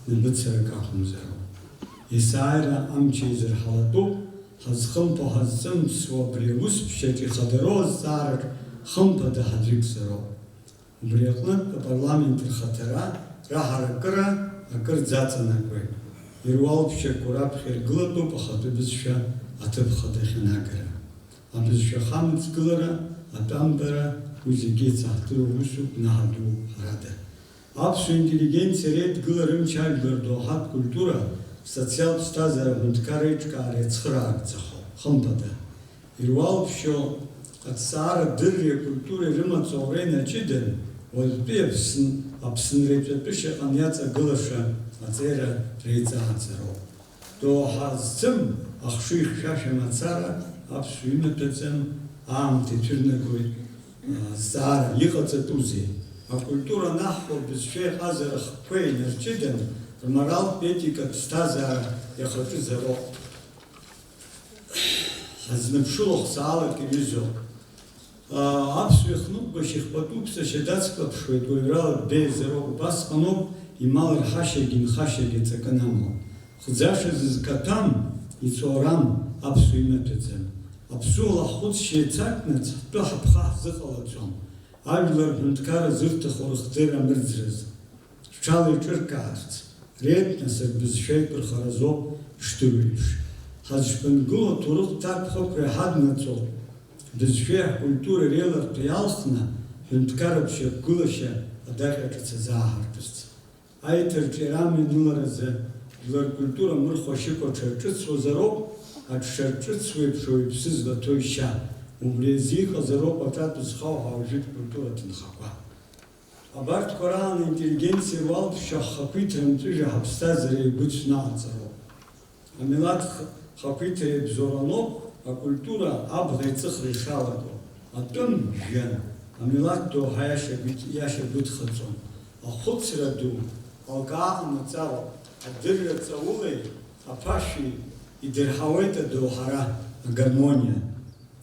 набыцарак акәымзароуп. Есааира амч еизырҳалатәуп, ҳазхымԥо ҳазҵымԥсуа абри аус ԥшьаҿ ихадароу азҵаараҿ хымԥада ҳаӡәыкзароуп. Убри аҟнытә апарламент рхаҭара раҳаракыра акыр ӡаҵанакуеит. Ируалԥшьақәа раԥхьа иргылатәуп ахатәы бызшәа аҭыԥ хада ахьанагара. Абызшәа хамыҵгылара, атәамбара, уи зегьы еицаҳдыруа усуп гәнаҳа ду ҳәарада. Аԥсуа интеллигенциа реидгылара ымчажәлар доуҳатә культура социалтә ԥсҭазаара аҳәынҭқарра еиҿкаара иацхыраагӡахо, хымԥада. Ируалԥшьо аҭҵаара дырреи акультуреи рымаҵура инаҷыдан, уажәтәи Аԥсынреиҵатәы шьаҟан иаҵагылаша аҵеира реиҵааӡароуп. Доуҳа зцым ахшыҩ хьшәашәа мацара аԥсуа имаҭәаӡам, аамҭа ицәырнагоит азҵаара иҟаҵатәузеи. Акультура наҳхәо бызшәа иҟазара хкқәа инарҷыдан, рморалтә етикатә ԥсҭазаара иахаҿызароуп. Ҳазныԥшыло хсаалак иҩызоуп. Аԥсуа ихныҟәгашьа ихпатәу ԥсашьа дацклаԥшуеит уаҩрала дбеиазароуп. Убасҟаноуп имал рҳашьагьы инхашьагьы ҵакын амоу. Хӡаша зызкаҭәам, иҵоурам аԥсуа имаҭәаӡам. Аԥсуа лахәыцшьа еицакны ҵхтәы ҳаԥха ҳзыҟалаҵом. Ажәлар рҳәынҭқарра зырҭаху рыхдырра мырӡраз. Рҽала иҿыркаарц, реетносак бызшәа иԥырхаразоуп ишдыру еиԥш. Ҳазышԥынгыло аҭоурых ҭакԥхықәра иҳаднаҵоуп. Бызшәеи ҳкультуреи реиларҭәа иалхны ҳәынҭқарратә шьақәгылашьа адаҟьа ҿыц азааҳартырц. Аиҭарҿиара амҩаныларазы жәлар ркультура мырхәашьыкәа аҽарҿыцуазароуп, аҽшарҿыцуа еиԥш ауаҩԥсы злаҭоу ишьа. Убри азы иҟазароуп аҿатә зхауҳәа ажәытә культура ҭынхақәа. Абарҭқәа раан аинтеллигенциа руалԥшьа ҳхақәиҭра мҵәыжәҩа ҳаԥсҭазаара еигәыцәны аҟаҵароуп. Амилаҭ хақәиҭра иабзоураноуп акультура абӷа иҵыхра ишалаго. Атәым жәҩан амилаҭ доуҳа иашьагәыдхаҵон. Ахәыцра ду алкаа ҟанаҵароуп. Адырра ҵаулеи аԥашәи идырҳауеит адоуҳара, агармониа.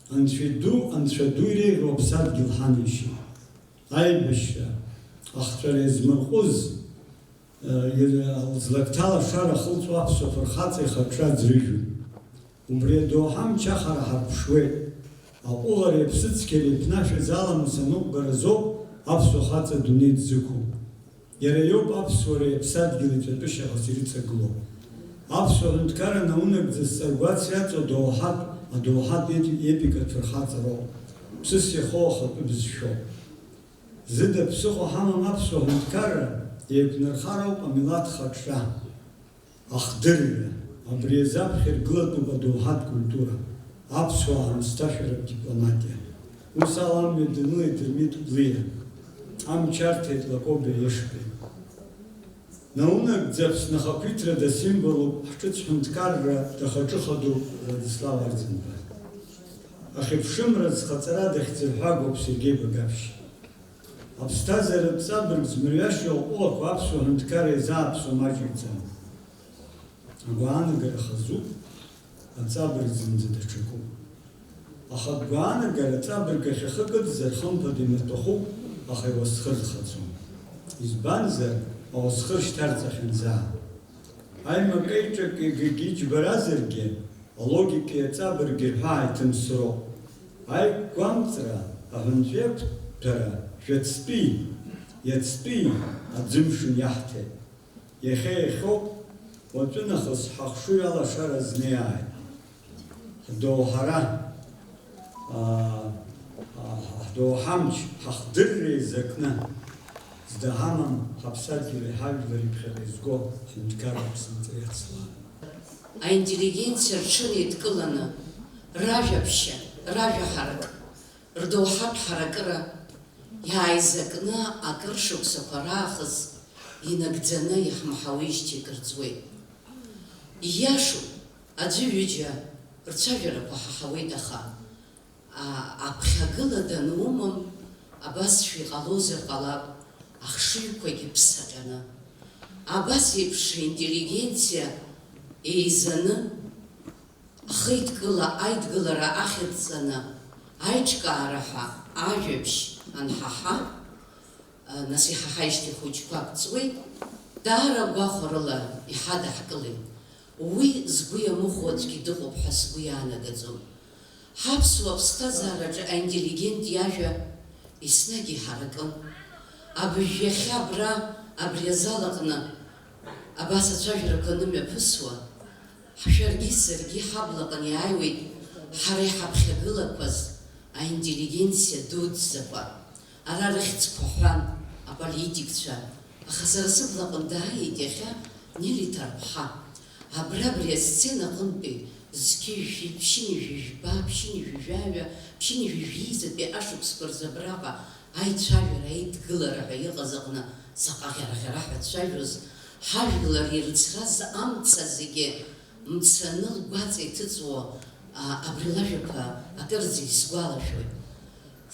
Анцәа ду иреиӷьу аԥсадгьыл ҳанашьа. Аибашьра, ахҵәара иазмырҟәыз, злакҭала ашара ахылҵуа аԥсуа фырхаҵа ихаҿра аӡрыжәуп. Убри адоуҳа мчахара ҳарԥшуеит. Аҟәыӷареи аԥсыцқьареи иԥнашәаз аламыс аныҟәгаразоуп аԥсуа хаҵа адунеи дзықәу. Иара иоуп аԥсуареи аԥсадгьыли ҵатәы шьаҟас ирыҵагылоу. Аԥсуа ҳәынҭқарра наунагӡа ҵаргәац иаҵоу адоуҳатә епикатә фырхаҵароуп. Ԥсыс иахоу ахатәы бызшәоуп. Зыда ԥсыхәа ҳамам аԥсуа ҳәынҭқарра еиқәнархар ауп амилаҭ хаҿра, ахдырра. Абри азы аԥхьа иргылатәуп адоуҳатә культура, аԥсуаа аамсҭашәаратә дипломатиа. Ус ала амҩа данылеит Дырмит Гәлиа, амчарҭеит Лакоба Ешбеи. Наунагӡа Аԥсны ахақәиҭрада символуп ҳҿыц ҳәынҭқарра дахаҿыхадоуп Владислав Арӡынба. Ахьыԥшымра зхаҵара дахьӡырҳәагоуп Сергеи Багаԥшь. Аԥсҭазааратә ҵабырг змырҩашьо аҟәыӷақәа аԥсуа ҳәынҭқарра иазааԥсо маҷыҩӡам. Агәаанагара хазуп, аҵабырг зынӡа даҽакуп. Аха агәаанагара аҵабырг ахь ахы кыдзар хымԥада имаҭәахуп, аха иуасхырхаӡом. Избанзар ауасхыр шьҭарҵахьан заа. Аимакеиҿак егьагьы иџьбаразаргьы, алогикеи аҵабырги рҳәаа иҭымсыроуп. Аиқәгәамҵра, аҳәынҵәеиқәҭәара жәа-ҵтәи, иацтәи аӡымшын иаҳҭеит. Иахьа иахьоуп, уаҵәынахыс ҳахшыҩ алашара знеааит. Ҳдоуҳара, ҳдоуҳамч, ҳахдырра изакны зда ҳамам ҳаԥсадгьыли ҳажәлари ԥхьаҟа изго ҳәынҭқарра ԥсынҵа иацлаа. Аинтеллигенциа рҽынеидкыланы, ражәаԥшьа, ражәаҳарак, рдоуҳатә ҳаракыра иааизакны акыр шықәсақәа раахыс инагӡаны иаҳмаҳауеижьҭеи кырҵуеит. Ииашоуп, аӡәы-ҩыџьа рцәажәарақәа ҳаҳауеит, аха аԥхьагыла данумам, абасшәа иҟалозар ҟалап, ахшыҩқәагьы ԥсаҟьаны. Абас еиԥш аинтеллигенциа еизаны, ахеидкыла аидгылара ахьыӡҵаны, аиҿкаара ҳәа ажәабжь анҳаҳа, нас иҳаҳаижьҭеи хәыҷқәак ҵуеит, даара гәахәарыла иҳадаҳкылеит. Уи згәы иамыхәо аӡәгьы дыҟоуп ҳәа сгәы иаанагаӡом. Ҳаԥсуа ԥсҭазаараҿы аинтеллигент иажәа еснагь иҳаракын. Абыжә иахьа абра абри азал аҟны абас ацәажәарақәа анымҩаԥысуа, ҳшәаргьы саргьы ҳаблаҟны иааиуеит ҳара иҳаԥхьагылақәаз аинтеллигенциа дуӡӡақәа, ара рыхьӡқәа ҳәан аполитикцәа, Аха сара сыблаҟынтә дааит иахьа Нели Ҭарԥҳа. Абри асцена аҟынтәи зқьи ԥшьынҩажәижәба, ԥшьынҩажәижәаҩа, ԥшьынҩажәижәизатәи ашықәсқәа рзы абраҟа аицәажәара, аидгылара ҳәа иҟаз аҟны заҟа ӷьара-ӷьара дцәажәоз, ҳажәлар ирыцраз амца зегьы мцаны лгәаҵа иҭыҵуа абри лажәақәа акырӡа исгәалашәоит.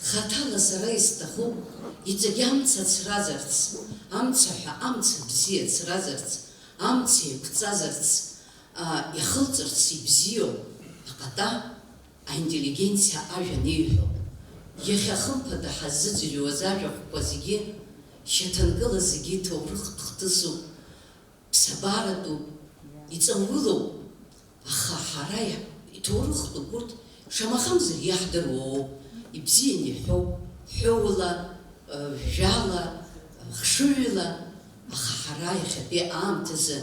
Хаҭала сара исҭахуп иҵегь амца ацразарц, амцаҳәа амца бзиа ацразарц, амца еиқәҵазарц, иахылҵырц ибзиоу аҟата аинтеллигенциа ажәа неиҳәо. Иахьа хымԥада ҳаззыӡырҩуаз ажәахәқәа зегьы шьаҭанкыла зегьы ҭоурыхтә хҭысуп, ԥсабаратәуп, иҵаулоуп, аха ҳара иҭоурыхтәуп урҭ шамахамзар иаҳдыруоуп, ибзианы иҳәоуп, ҳәоула, жәала, хшыҩла, аха ҳара иахьатәи аамҭазы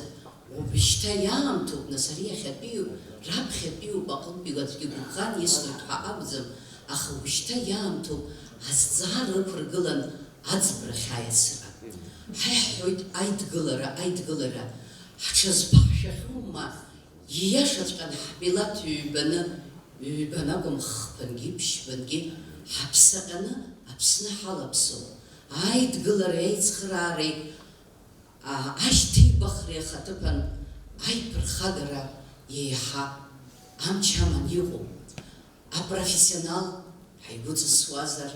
уажәшьҭа иаамҭоуп, нас ари иахьатәиу, раԥхьатәиуп аҟынтәи аӡәгьы гәыбӷан исҭоит ҳәа акәӡам, аха уажәшьҭа иаамҭоуп азҵаара ықәыргылан аӡбрахь аиасра. Ҳаиҳәоит аидгылара, аидгылара, ҳҽазԥаҳшәахьоума, ииашаҵәҟьан ҳмилаҭ ҩбаны акәым, хԥангьы, ԥшьбангьы, ҳаԥсаҟьаны Аԥсны ҳалаԥсоуп. Аидгылареи, аицхраареи, ашьҭеибахреи ахаҭыԥан аиԥырхагара еиҳа амч аман иҟоуп. Апрофессионал ҳаигәыҵысуазар,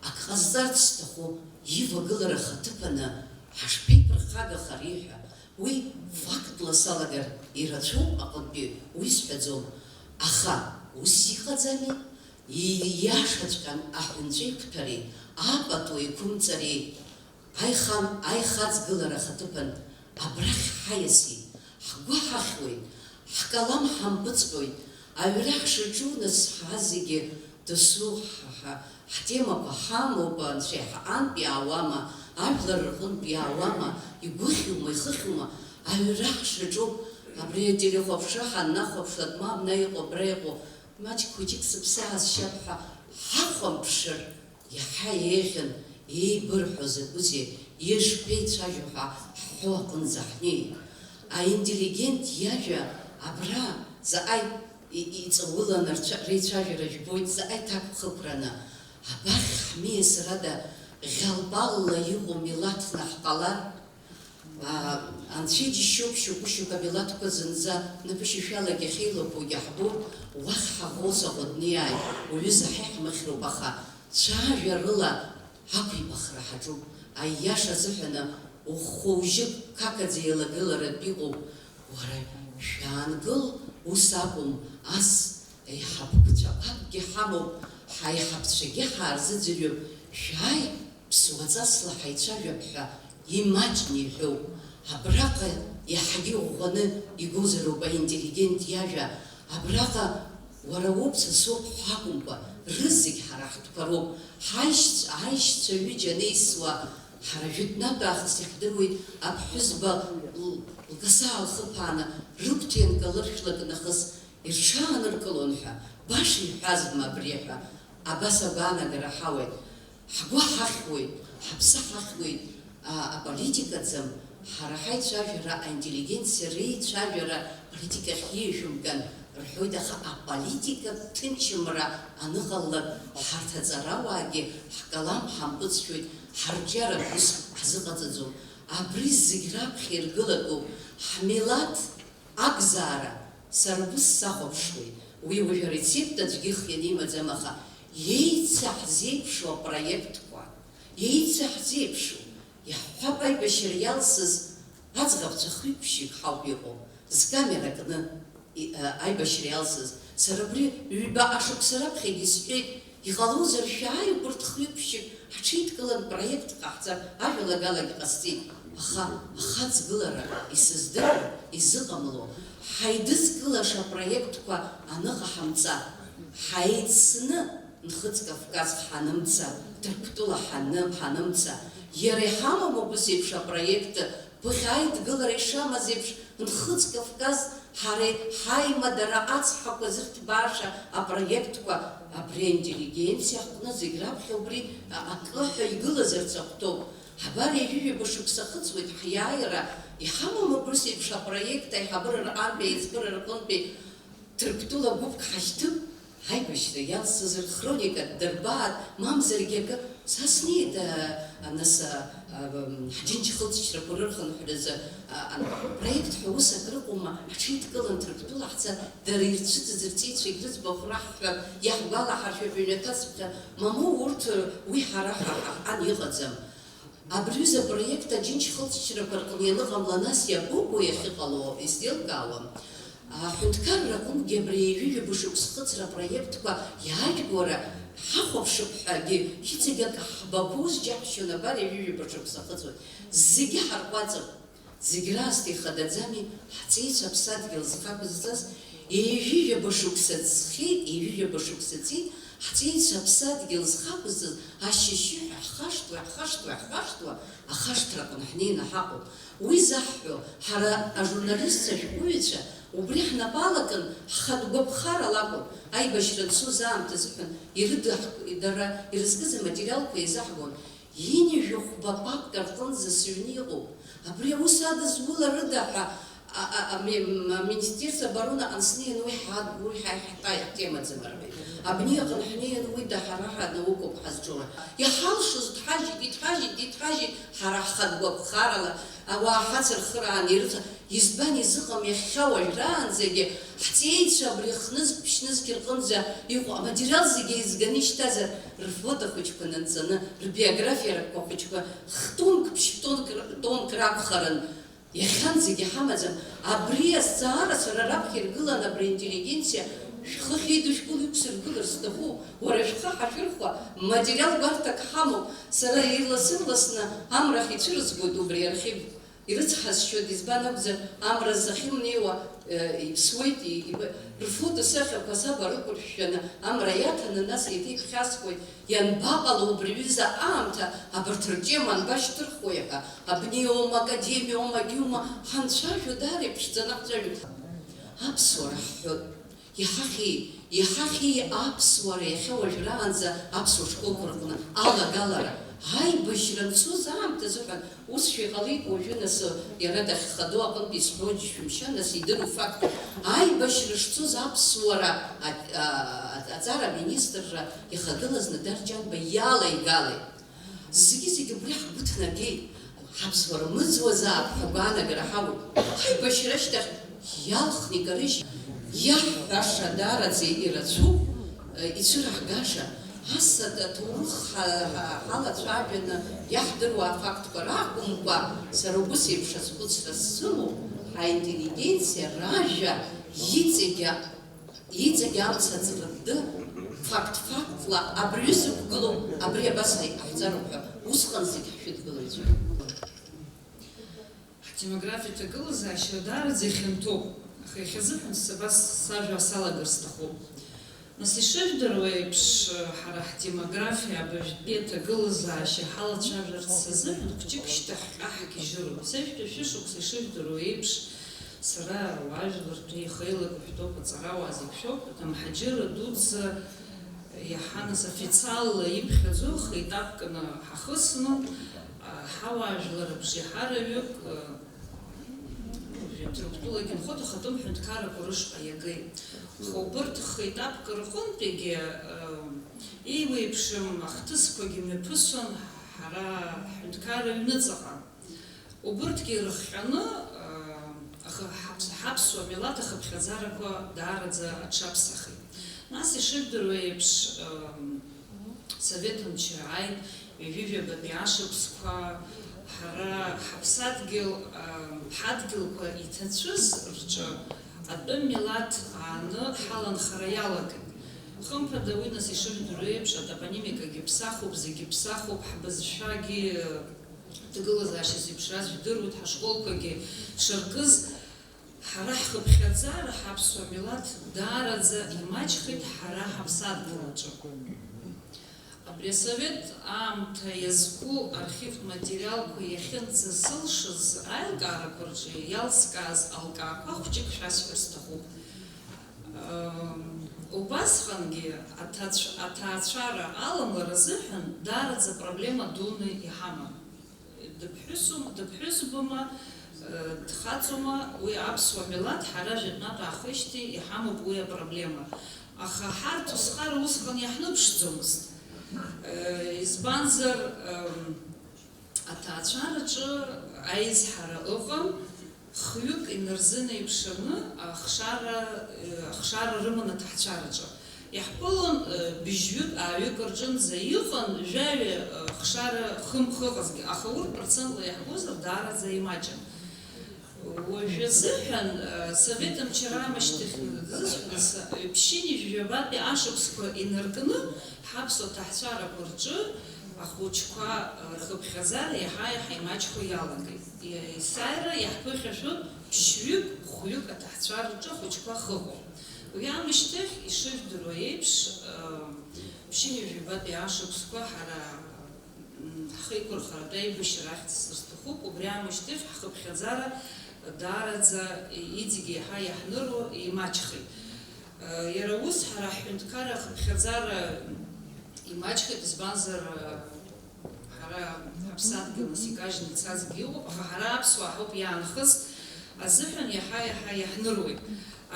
ак ҟазҵарц зҭаху ивагылара хаҭыԥаны ҳашԥеиԥырхагахари ҳәа, уи фактла салагар ирацәоуп аҟынтәи, уи сҳәаӡом. Аха ус иҟаӡами? Ииашаҵәҟьан аҳәынҵәеи қәҭәареи, апату еиқәымҵареи, аихаҵгылара хаҭыԥан абрахь ҳаиасит, ҳгәы ҳахьуеит, ҳкалам ҳампыҵҟьоит, аҩра ҳшаҿу насҳаз зегьы дасу ҳтемақәа ҳамоуп, анцәа антә иаауама, ажәлар рҟынтә иаауама, игәыхьума, ихыхьума, аҩра ҳшаҿоуп, абри ателехәаԥшра ҳаннахәаԥшра, абна иҟоу, абра иҟоу, маҷк хәыҷык сыԥсы аазшьап ҳәа ҳахәамԥшыр, иаҳа еиӷьын, еибырҳәо закәызеи, ишԥеицәажәо ҳәа ҳҳәо аҟынӡа ҳнеит. Аинтеллигент иажәа абра заҟа иҵаулан реицәажәара жәбоит, заҟа иҭакәхықәраны. Абахь ҳмиасрада ӷьалпалла иҟоу милаҭны ҳҟалар, анцәа иџьшьоуп шьоукы-шьоук амилаҭқәа зынӡа напышьашәалагьы ахьеилақәоу иаҳбоуп, уахь ҳаӷоу заҟәыдниааит, уҩыза ҳаиҳмыхьроуп, аха цәажәарыла ақәибахра ҳаҿуп. Аиаша азыҳәаны ухәыужьык қақаӡа еилагыларатә иҟоуп. Уара шәаангыл, ус акәым, ас еиҳабцәақәакгьы ҳамоуп, ҳаиҳабцәагьы ҳаарзыӡырҩып, шәааи ԥсуаҵасла ҳаицәажәап ҳәа имаҷны иҳәоуп. Абраҟа иаҳагьы ӷәӷәаны игозароуп аинтеллигент иажәа. Абраҟа уара уоуп, са соуп ҳакәымкәа, рызегь ҳара ҳтәқәа роуп. Аишьцәа ҩыџьа анеисуа, ҳара жәытәнатә аахыс иахдыруеит, аԥҳәызба лкасаа лхыԥааны рыгәҭа ианкалыршәлак нахыс ирҽааныркылон ҳәа, баша иҳәазма абри ҳәа, абас агәаанагара ҳауеит. Ҳгәы ҳахьуеит, ҳаԥсы ҳахьуеит, аполитикаӡам, ҳара ҳаицәажәара, аинтеллигенциа реицәажәара политикахь иеижәымкын рҳәоит, аха аполитика ҭынчымра аныҟалалак ҳарҭ аҵарауаагьы ҳкалам ҳампыҵшәоит, ҳарҿиара ус ҳзыҟаҵаӡом. Абри зегь раԥхьа иргылатәуп ҳмилаҭ акзаара. Сара ус сахәаԥшуеит, уи уажә арецепт аӡәгьы хианы имаӡам, аха еицаҳзеиԥшу апроектқәа, еицаҳзеиԥшу, иаҳҳәап аибашьра иалсыз аӡӷабцәа хҩы-ԥшьҩык ҳауп иҟоу, зкамера кны аибашьра иалсыз. Сара абри ҩба ашықәса раԥхьагьы сҳәеит, иҟалозар шәааи урҭ хҩы-ԥшьҩык ҳҽеидкылан проект ҟаҳҵар, ажәалагалагьы ҟасҵеит. Аха ахаҵгылара исыздыруа, изыҟамло, ҳаидызкылаша апроектқәа аныҟаҳамҵа, ҳаицны Нхыҵ Кавказ ҳанымца, Ҭырқәтәыла ҳанымца, иара иҳамам убас еиԥш апроект, ԥыхьа аидгылара ишамаз еиԥш, Нхыҵ Кавказ ҳара ҳаимадара ацҳақәа зырҭбааша апроектқәа, абри аинтеллигенциа ҳҟны зегь раԥхьа убри акыҳәа игылазарц ахәҭоуп. абар ижәижәаба шықәса хыҵуеит ҳиааира, иҳамам абрыс еиԥш апроект аиҳабыра артәи аиҵбыра рҟынтәи Ҭырқәтәыла гәыԥк ҳашьҭып, аибашьра иалсыз рхроника дырбаат, мамзаргьы акы са снеит нас ҳџьынџь хылҵшьрақәа рырхынҳәразы проект ҳәа ус акрыҟоума, ҳҽеидкылан Ҭырқәтәыла ҳцар, дара ирцәыӡыз рҵеицәагь рыӡбахә раҳҳәап, иаҳгәалаҳаршәап ҩнаҭаҵәҟьа, мамоу урҭ уи ҳара ҳаҟан иҟаӡам. Абри апроект аџьынџь хылҵшьрақәа рҟны ианыҟамла нас иабоуго иахьыҟало изеилкаауам. Аҳәынҭқарра аҟынгьы абри ижәижәаба шықәс хыҵра апроектқәа иаажәгора ҳахәаԥшып ҳәагьы иҵегь ак ҳбақәоз џьаҳшьон, абар ижәижәаба шықәс хыҵуеит. Зегьы ҳарҟәаҵып, зегь раасҭа ихадаӡами, ҳҵеицәа аԥсадгьыл зхақәызҵаз, ижәижәаба шықәса ҵхеит, ижәижәаба шықәса ҵит, ҳҵеицәа аԥсадгьыл зхақәызҵаз ашьшьыҳәа ҳхашҭуа, ахашҭраҟны ҳнеины ҳаҟоуп. Уи заҳҳәо, ҳара ажурналистцәа ашәҟәыҩҩцәа убри ҳнапалакын ҳхатә гәаԥхара лакәын, аибашьра анцоз аамҭа азыҳәан дара ирызкыз аматериалқәа еизаҳгон. Инижә хәба папка рҟынӡа сыҩны иҟоуп. Абри аус адызгәыларыда ҳәа аминистерство обороны снеин уи ҳтемаӡам рҳәеит. Абни аҟны ҳнеин уи даҳара ҳәа наукоуп ҳазҿуа. Иҳалшоз дҳажьит, ҳара ҳхатә гәаԥхарала ауаа ҳацырхыраан ирыҭа. Избан изыҟам иахьа уажәраанӡагьы ҳҵеицәа абри хнызк-ԥшьнызқьы рҟынӡа иҟоу аматериал зегьы еизганы ишьҭазар, рфото хәыҷқәа нанҵаны, рбиографиарақәа хәыҷқәа хтомк ракәхарын. Иахьанӡагьы ҳамаӡам. Абри азҵаара сара раԥхьа иргылан абри интеллигенциа шәхы хеидышәкыл иқәсыргылар сҭахуп, уара шәхы ҳашәырхәа материал гәарҭак ҳамоуп. Сара ирласырласны амрахь ицәырызгоит убри архив. Ирыцҳасшьоит, избан акәзар амра захьымнеиуа иԥсуеит, рфото сахьақәа саба рықәыршәшәаны амра иаҭаны нас еиҭеиԥхьаскуеит. Ианбаҟало убри аҩыза аамҭа абарҭ ртема анбашьҭырхуеи ҳәа, абниоума, академиоума, агьиума ҳанцәажәо даара иԥшӡаны ҳцәажәоит. Аԥсуара ҳҳәоит. Иҳахьи аԥсуара иахьа уажәраанӡа аԥсуа школқәа рҟны алагалара. Аибашьра анцоз аамҭа азыҳәан усшәа иҟалеит уажәы нас иара дахьхадоу аҟынтәи исҳәоит шәымшьа, нас идыру фактуп. Аибашьра шцоз аԥсуара аҵара аминистрра ихагылаз Нодар Џьанба иалаигалеит. Зегьы убри ҳгәы ҭнагеит. Ҳаԥсуара мыӡуазаап ҳәа агәаанагара ҳауит. Аибашьра ашьҭахь иалхны икарыжь, иаҳҳәаша даараӡа ирацәоуп, ицәырҳгаша. Асад аҭоурых ҳалацәажәаны иаҳдыруа афактқәа ракәымкәа, сара убыс еиԥш азхәыцра сымоуп, аинтеллигенциа ражәа иҵегь амца ҵрыдды, фактла абри зықәгылоу, абри абас ҳаҳҵароуп ҳәа, усҟан зегь ҳшәыдгылоит. Ҳдемографиатә аҭагылазаашьа даараӡа ихьанҭоуп, аха иахьазыҳәан абас сажәа салагар сҭахуп. Нас ишыжәдыруа еиԥш ҳара ҳдемографиа абыжәтәи аҭагылазаашьа ҳалацәажәарц азыҳәан хәҷык шьҭахьҟа ҳгьежьыроуп. Сажәтәи шәышықәса ишыжәдыруа еиԥш сара уажәларҭәи ихеилаго ҳәатәоуп, аҵарауаа зегь шәоуп, амҳаџьырра дуӡӡа иаҳа нас официалла иԥхьаӡо хеитапканы ҳахысны ҳауаажәлар абжеиҳараҩык Ҭырқәтәылагьы нхоит ахатәым ҳәынҭқаррақәа рышҟа иагеит. Убырҭ хеитапка рҟынтәигьы еиуеиԥшым ахҭысқәагьы мҩаԥысуан ҳара ҳҳәынҭқарра аҩныҵаҟа. Убырҭгьы ирыхҟьаны ҳаԥсуа милаҭ ахыԥхьаӡарақәа даараӡа аҽаԥсахит. Нас ишыжәдыруа еиԥш Совет мчы ааит, ҩажәижәабатәи ашықәсқәа ҳара ҳадгьылқәа иҭацәыз рҿы атәым милаҭ ааны ҳаланхара иалагеит. Хымԥада уи нас ишыжәдыруа еиԥш атопонимикагьы ԥсахуп, зегьы ԥсахуп, ҳбызшәагьы ҭагылазаашьа зеиԥшраз жәдыруеит, ҳашколқәагьы шаркыз, ҳара ҳхыԥхьаӡара ҳаԥсуа милаҭ даараӡа имаҷхеит ҳара ҳаԥсадгьылаҿы. Абри асовет аамҭа иазку архивтә материалқәа иахьынӡасылшаз аилкаарақәа рҿы иалскааз алкаақәа хәҷык шәасҳәар сҭахуп. Убасҟангьы аҭаацәара аламлара азыҳәан даараӡа проблема дуны иҳаман. дыԥҳәызбома, дхаҵома, уи аԥсуа милаҭ ҳара жәытәнатә аахижьҭеи иҳамоуп уи апроблема. Аха ҳарҭ усҟара усҟан иаҳныԥшӡомызт. Избанзар аҭаацәараҿы аизҳара ыҟан, хҩык инарзынеиԥшаны ахшара рыман аҭаҳцәараҿы. Иаҳԥылон быжьҩык, ааҩык рҿынӡа иҟан жәаҩа хшара хымк ыҟазгьы, аха урҭ процентла иаҳбозар даараӡа имаҷын. Уажәазыҳәан Совет мчра амышьҭахь ԥшьынҩажәи жәабатәи ашықәсқәа инаркны ҳаԥсуа ҭаҳцәарақәа рҿы ахәыҷқәа рхыԥхьаӡара иаҳа-иаҳа имаҷхо иалагеит. Есааира иаҳԥыхьашәон ԥшьҩык, хәҩык аҭаҳцәараҿы ахәыҷқәа хыҟоуп. Уи амышьҭахь ишыжәдыруа еиԥш ԥшьынҩажәи жәабатәи ашықәсқәа ҳара ҳхеиқәырхаратәы аибашьра ахьӡысыр сҭахуп, убри амышьҭахь ҳхыԥхьаӡара даараӡа иҵегьы иаҳа иаҳныруа имаҷхеит. Иара ус ҳара ҳҳәынҭқарра ахыԥхьаӡара имаҷхеит, избанзар ҳара ҳаԥсадгьыл нас икажьны ицазгьы ыҟоуп, аха ҳара аԥсуаа ҳауп иаанхыз азыҳәан иаҳа-иаҳа иаҳныруеит.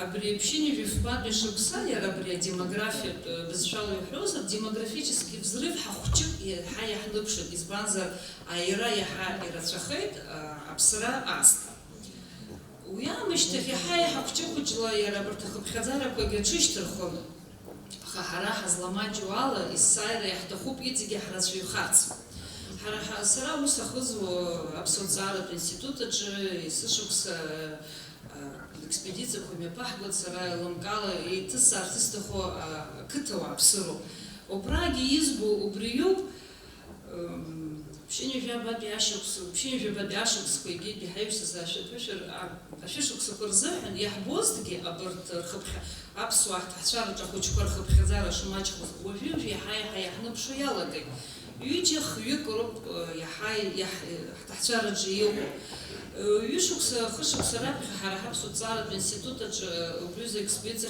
Абри ԥшьынҩажәи фбатәи шықәса, иара абри адемографиатә бызшәала иҳәозар, демографический взрыв ҳахәҷык иаҳа иаҳныԥшит, избанзар аира иаҳа ирацәахеит, аԥсра аасҭа. Уи аамышьҭахь иаҳа-иаҳа хәҷы-хәыҷла иара абарҭ ахыԥхьаӡарақәагьы аҽышьҭырхон, аха ҳара ҳазламаҷу ала есааира иаҳҭахуп иҵегьы ҳрацәаҩхарц. Сара ус ахызуа аԥсуаҭҵааратә институт аҿы есышықәса експедициақәа мҩаԥаҳгоит, сара еилымкаала еиҭысаарц исҭаху ақыҭауаа ԥсыроуп. Убрагьы избо убриоуп, ԥшьынҩажәи жәабатәи ашықәсқәа егьит иҳаҩсыз ашәышықәсақәа рзыҳәан иаҳбозҭгьы абарҭ аԥсуаа ҳҭаҳцәараҿы ахәыҷқәа рхыԥхьаӡара шмаҷхоз уажәы-уажәы иаҳа-иаҳа иаҳныԥшуа иалагеит. Ҩыџьа хҩык роуп иаҳа ҳҭаҳцәараҿы иҟоу. Ҩышықәса, хышықәса раԥхьа ҳара ҳаԥсуаҭҵааратә институт аҿы убриазы експедициа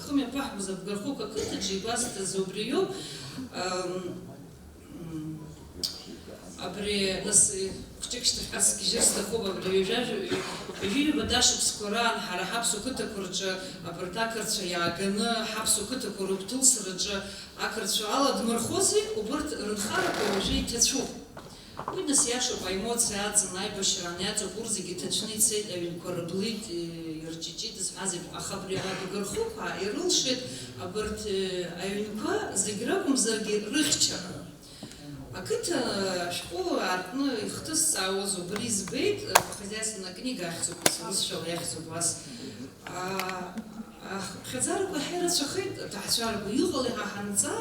хымҩаԥаҳгоз абгархук ақыҭаҿы игәазҭаз убриоуп. Абри нас хәҷык шьҭахьҟа сгьежьыр сҭахуп, абри ҩажәибатәи ашықәсқәа раан ҳара ҳаԥсуа қыҭақәа рҿы абарҭ ақырҭцәа иааганы ҳаԥсуа қыҭақәа рыгәҭылсраҿы ақырҭцәа аладмырхози, убарҭ рынхарақәа уажәы иҭацәуп. Уи нас иашоуп, аемоциа аҵан, аибашьра аниаҵоуп, урҭ зегьы иҭаҵәны ицеит, аҩнқәа рыблит, ирҷыҷит зҳәаз, аха абри абгархуқәа ирылшеит абарҭ аҩнқәа зегь ракәымзаргьы рыхьчара. Ақыҭа ашәҟәы аартны ихҭысҵаауаз убри збеит, хозяйственная книга ахьӡуп, русшәала иахьӡуп ас. Ахыԥхьаӡарақәа иаҳа ирацәахеит, аҭаҳцәарақәа иҟала иҳаҳанҵа,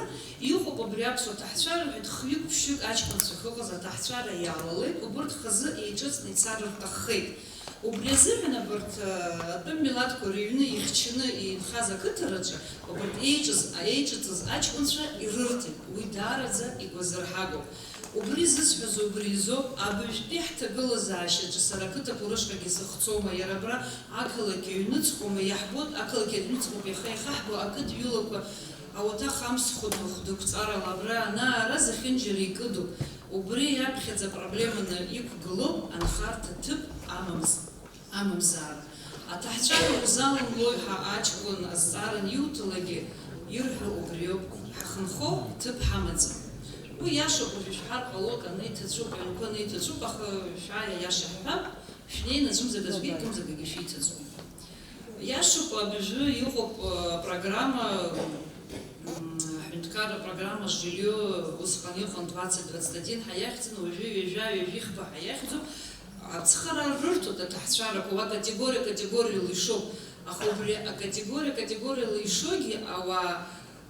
иҟоуп абри аԥсуа аҭаҳцәара, хҩык ԥшьҩык аҷкәынцәа ахьыҟаз аҭаҳцәара иаалалеит, убарҭ хазы еиҿыҵны ицар рҭаххеит. Убри азыҳәан абарҭ атәым милаҭқәа рыҩны ихьчаны инхаз ақыҭараҿы, убарҭ еиҿыҵыз аҷкәынцәа ирырҭеит, уи даараӡа игәазырҳагоуп. Убри зысҳәаз убри изоуп, абыжәтәи ҳҭагылазаашьаҿы сара ақыҭақәа рышҟагьы сыхцома, иара абра ақалақь аҩныҵҟома, иаҳбоит ақалақь аҩныҵҟоуп иаха иахаҳбо ақыҭҩылақәа ауаҭах амсхәа дықәҵарала абра ана-ара зехьынџьара икыдуп. Убри иаԥхьаӡа апроблеманы иқәгылоуп анхарҭа ҭыԥ амамзаара. Аҭаҳцәара узаламлои ҳәа аҷкәын азҵаара аниуҭалагьы ирҳәо убриоуп, ҳахынхо ҭыԥ ҳамаӡам. Уи иашоуп, уажәы шәҳәар ҟалоит, аны иҭаҵәуп, аҩнқәа аны иҭаҵәуп, аха шәааи аиаша ҳҳәап, шәнеины аӡәымзага аӡәгьы кымзагагьы шәиҭаҵәуп. Иашоуп, абыжәы иҟоуп программа, ҳҳәынҭқарра программа жилье усҟан иҟан 2021 ҳаиахьӡын, уажәы ҩажәа-ҩажәихба ҳаиахьӡуп. Ацхара рырҭоит аҭаҳцәарақәа, уа категориала ишоуп, аха убри акатегориала ишогьы ауаа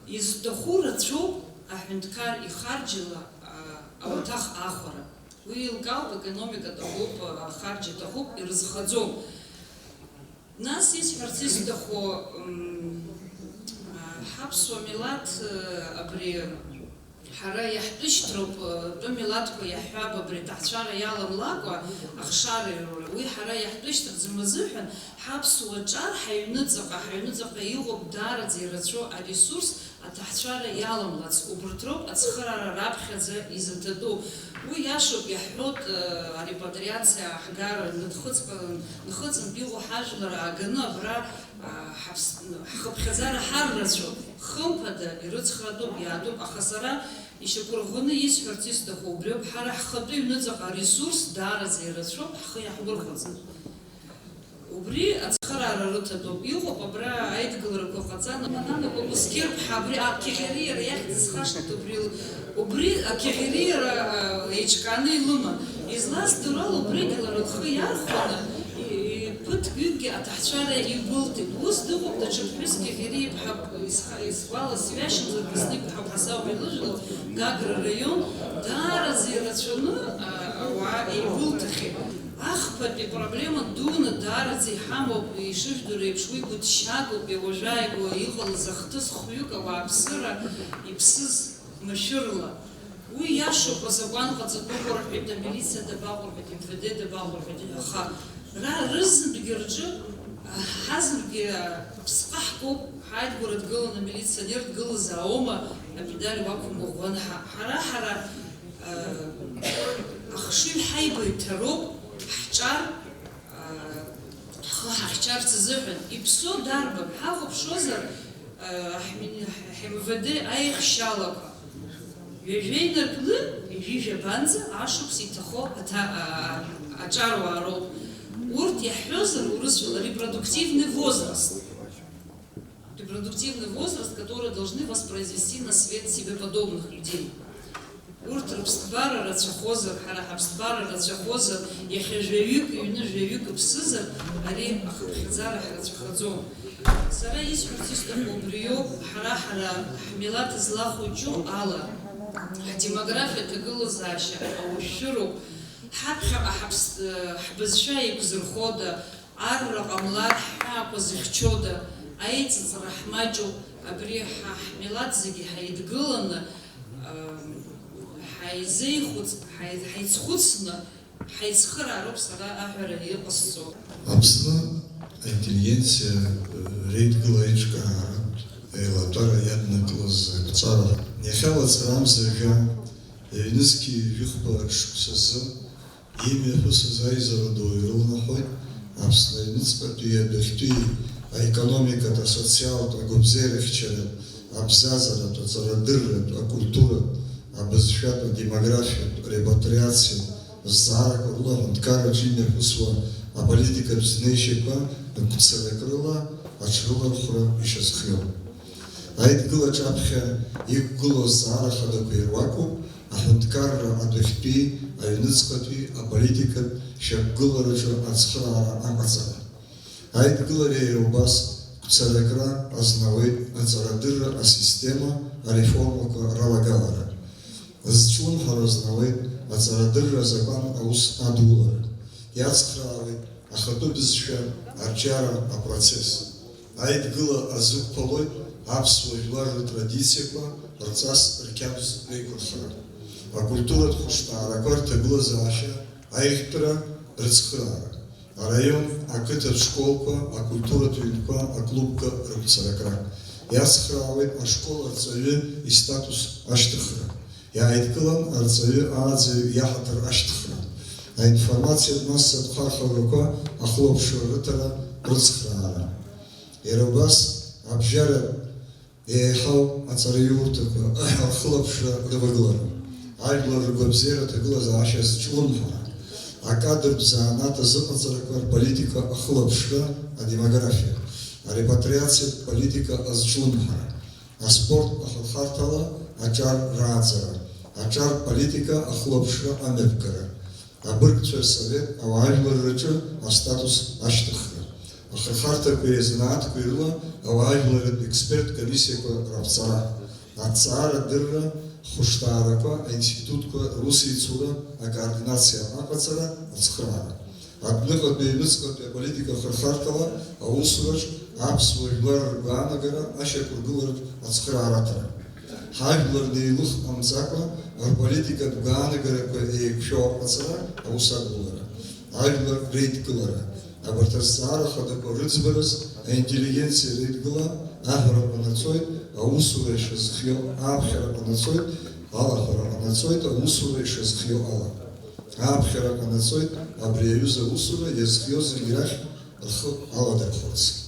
изҭаху рацәоуп аҳәынҭқар ихарџьала ауаҭах ахәара. Уи еилкаауп, економика аҭахуп, ахарџь аҭахуп, ирызхаӡом. Нас исҳәарц исҭаху ҳаԥсуа милаҭ абри ҳара иаҳтәышьҭроуп, тәым милаҭқәа иаҳҳәап абри аҭаҳцәара иаламлакәа ахшара ирура. Уи ҳара иаҳтәышьҭырӡым азыҳәан ҳаԥсуа ҿар ҳаҩныҵаҟа иҟоуп даараӡа ирацәоу аресурс аҭаҳцәара иаламлац, убарҭ роуп ацхыраара раԥхьаӡа изаҭатәу. Уи иашоуп иаҳҳәоит арепатриациа ҳгара нхыҵынтә иҟоу ҳажәлар ааганы абра ҳхыԥхьаӡара ҳаррацәоуп. Хымԥада ирыцхраатәуп, иаатәуп, аха сара ишьақәырӷәӷәаны исҳәарц исҭаху убриоуп, ҳара ҳхатәы ҩныҵаҟа аресурс даараӡа ирацәоуп, ҳхы иаҳгәырӷьаӡа. Убри ацхыраара рыҭатәуп. Иҟоуп абра аидгыларақәа ҟаҵан, амананақәа скьырԥҳа абри акьаӷьариара иахьӡыз схашҭит убри акьаӷьариара еиҿкааны илыман. Излаздыруа убри агьалара лхы иархәаны ԥыҭк-ҩыкгьы аҭаҳцәара игәылтит. Ус дыҟоуп даҽа ԥҳәыс кьаӷьариаԥҳа исгәала сҩашьамзар Красны-ԥҳа Ҳасауа илыжәлоит Гагра раион, даараӡа ирацәаны ауаа еигәылҭахьеит. Ахԥатәи проблема дуны даараӡа иҳамоуп, ишыжәдыруа еиԥш уи гәыҭшьаагоуп, иуажәааигәоу иҟалаз ахҭыс хәҩык ауааԥсыра иԥсыз машәырла. Уи иашоуп азакәан ҟаҵатәуп рҳәеит, амилициа дабаҟоу рҳәеит, МВД дабаҟоу рҳәеит, аха рызынтәгьы рҿы ҳазаргьы ԥсҟы ҳкуп, ҳаидгәара дгыланы амилиционер дгылаз аума апедаль уақәымгәыӷуаны ҳара ахшыҩ ҳаибаҩҭароуп, ҳҿар, ҳхы ҳахьчарц азыҳәан. Иԥсоу дарбан, ҳахәаԥшуазар ҳМВД аихшьалақәа ҩажәа инаркны, ижәижәабанӡа ашықәс иҭахо аҿаруаа роуп. Урҭ иаҳҳәозар урысшәала репродуктивный возраст. Репродуктивный возраст, который должны воспроизвести на свет себе подобных людей. Урҭ рыԥсҭбара рацәахозар, ҳара ҳаԥсҭбара рацәахозар, иахьа жәаҩык, ҩны жәаҩык иԥсызар, ари ахыԥхьаӡара ҳрацәахаӡом. Сара исҳәарц исҭаху убриоуп, ҳара ҳмилаҭ злахәыҷу ала, ҳдемографиатә ҭагылазаашьа аушәыроуп, ҳаԥхьаҟа ҳбызшәа еиқәзырхода, арра ҟамлар ҳҳәаақәа зыхьчода, аиҵыҵра ҳмаҷу, абри ҳмилаҭ зегьы ҳаидгыланы, ҳаицхәыцны, ҳаицхыраароуп сара аҳәара иҟасҵо. Аԥсны аинтеллигенциа реидгыла еиҿкаара, еилатәара иаднакылаз ақәҵара, иахьалаҵарамзаргьы ҩнызқьи жәыхԥа шықәсазы имҩаԥысыз аизара ду ирылнахоит. Аԥсны аҩныҵҟатәи адәахьтәи аекономикатә, асоциалтә, агәабзиарахьчаратә, абзазаратә, аҵарадырратә, акультуратә, абызшәатә, адемографиатә, арепатриациатә зҵаарақәа рыла аҳәынҭқарраҿы имҩаԥысуа аполитикатә знеишьақәа рқәцарак рыла аҽрылархәра ишазхиоуп. Аидгылаҿ аԥхьа иқәгылоу зҵаара хадақәа ируакуп аҳәынҭқарра адәахьтәи, аҩныҵҟатәи, аполитикатә шьақәгылараҿы ацхыраара аҟаҵара. Аидгылареи убас қәцаракра азнауеит аҵарадырра асистема ареформақәа ралагалара. Зҿлымҳара азнауеит аҵарадырра азакәан аус адулара. Иацхраауеит ахатәы бызшәа арҿиара апроцесс. Аидгыла азықәԥалоит аԥсуа жәлар ртрадициақәа рҵас рқьабз реиқәырхара. Акультуратә хәышҭаарақәа рҭагылазаашьа аихтәра рыцхыраара. Араион ақыҭатә школқәа, акультуратә ҩнқәа, аклубқәа рықәцаракра. Иацхраауеит ашкол арҵаҩы истатус ашьҭыхра. Иааидкылан арҵаҩы ааӡаҩ иаҳаҭыр ашьҭыхра. Аинформациатә массатә хархәагақәа ахәлаԥшра рыҭара рыцхраара. Иара убас абжьаратә еиҳау аҵараиурҭақәа рхылаԥшра рывагылара. Ажәлар ргәабзиара аҭагылазаашьа зҿлымҳара. Акадр занат азыҟаҵарақәа рполитика ахылаԥшра, адемографиа. Арепатриациатә политика азҿлымҳара. Аспорт ахырхарҭала аҿар рааӡара. Аҿар политика ахылаԥшра амҩаԥгара. Абыргцәа рсовет ауаажәлар рҿы астатус ашьҭыхра. Ахырхарҭақәа еизнаатқәа ирыла ауаажәларатә експерт комиссиақәа раԥҵара. Аҭҵаарадырра, хәышҭаарақәа, аинститутқәа русеицура, акоординациа аҟаҵара, ацхраара. Адәныҟатәи аҩныҵҟатәи аполитика ахырхарҭала аусураҿ аԥсуа жәлар ргәаанагара, ашьақәыргыларатә ацхраараҭара. Ҳажәлар неилых ҟамҵакәа рполитикатә гәаанагарақәа еиқәшәо аҟаҵара, аус агәылара. Ажәлар реидгылара. Абарҭ азҵаара хадақәа рыӡбараз аинтеллигенциа реидгыла аҳәара ҟанаҵоит аусура ишазхио аԥхьара ҟанаҵоит, алаҳәара ҟанаҵоит, аусура ишазхио ала. Аԥхьара ҟанаҵоит, абри аҩыза аусура иазхиоз ирахь рхы аладырхәырц.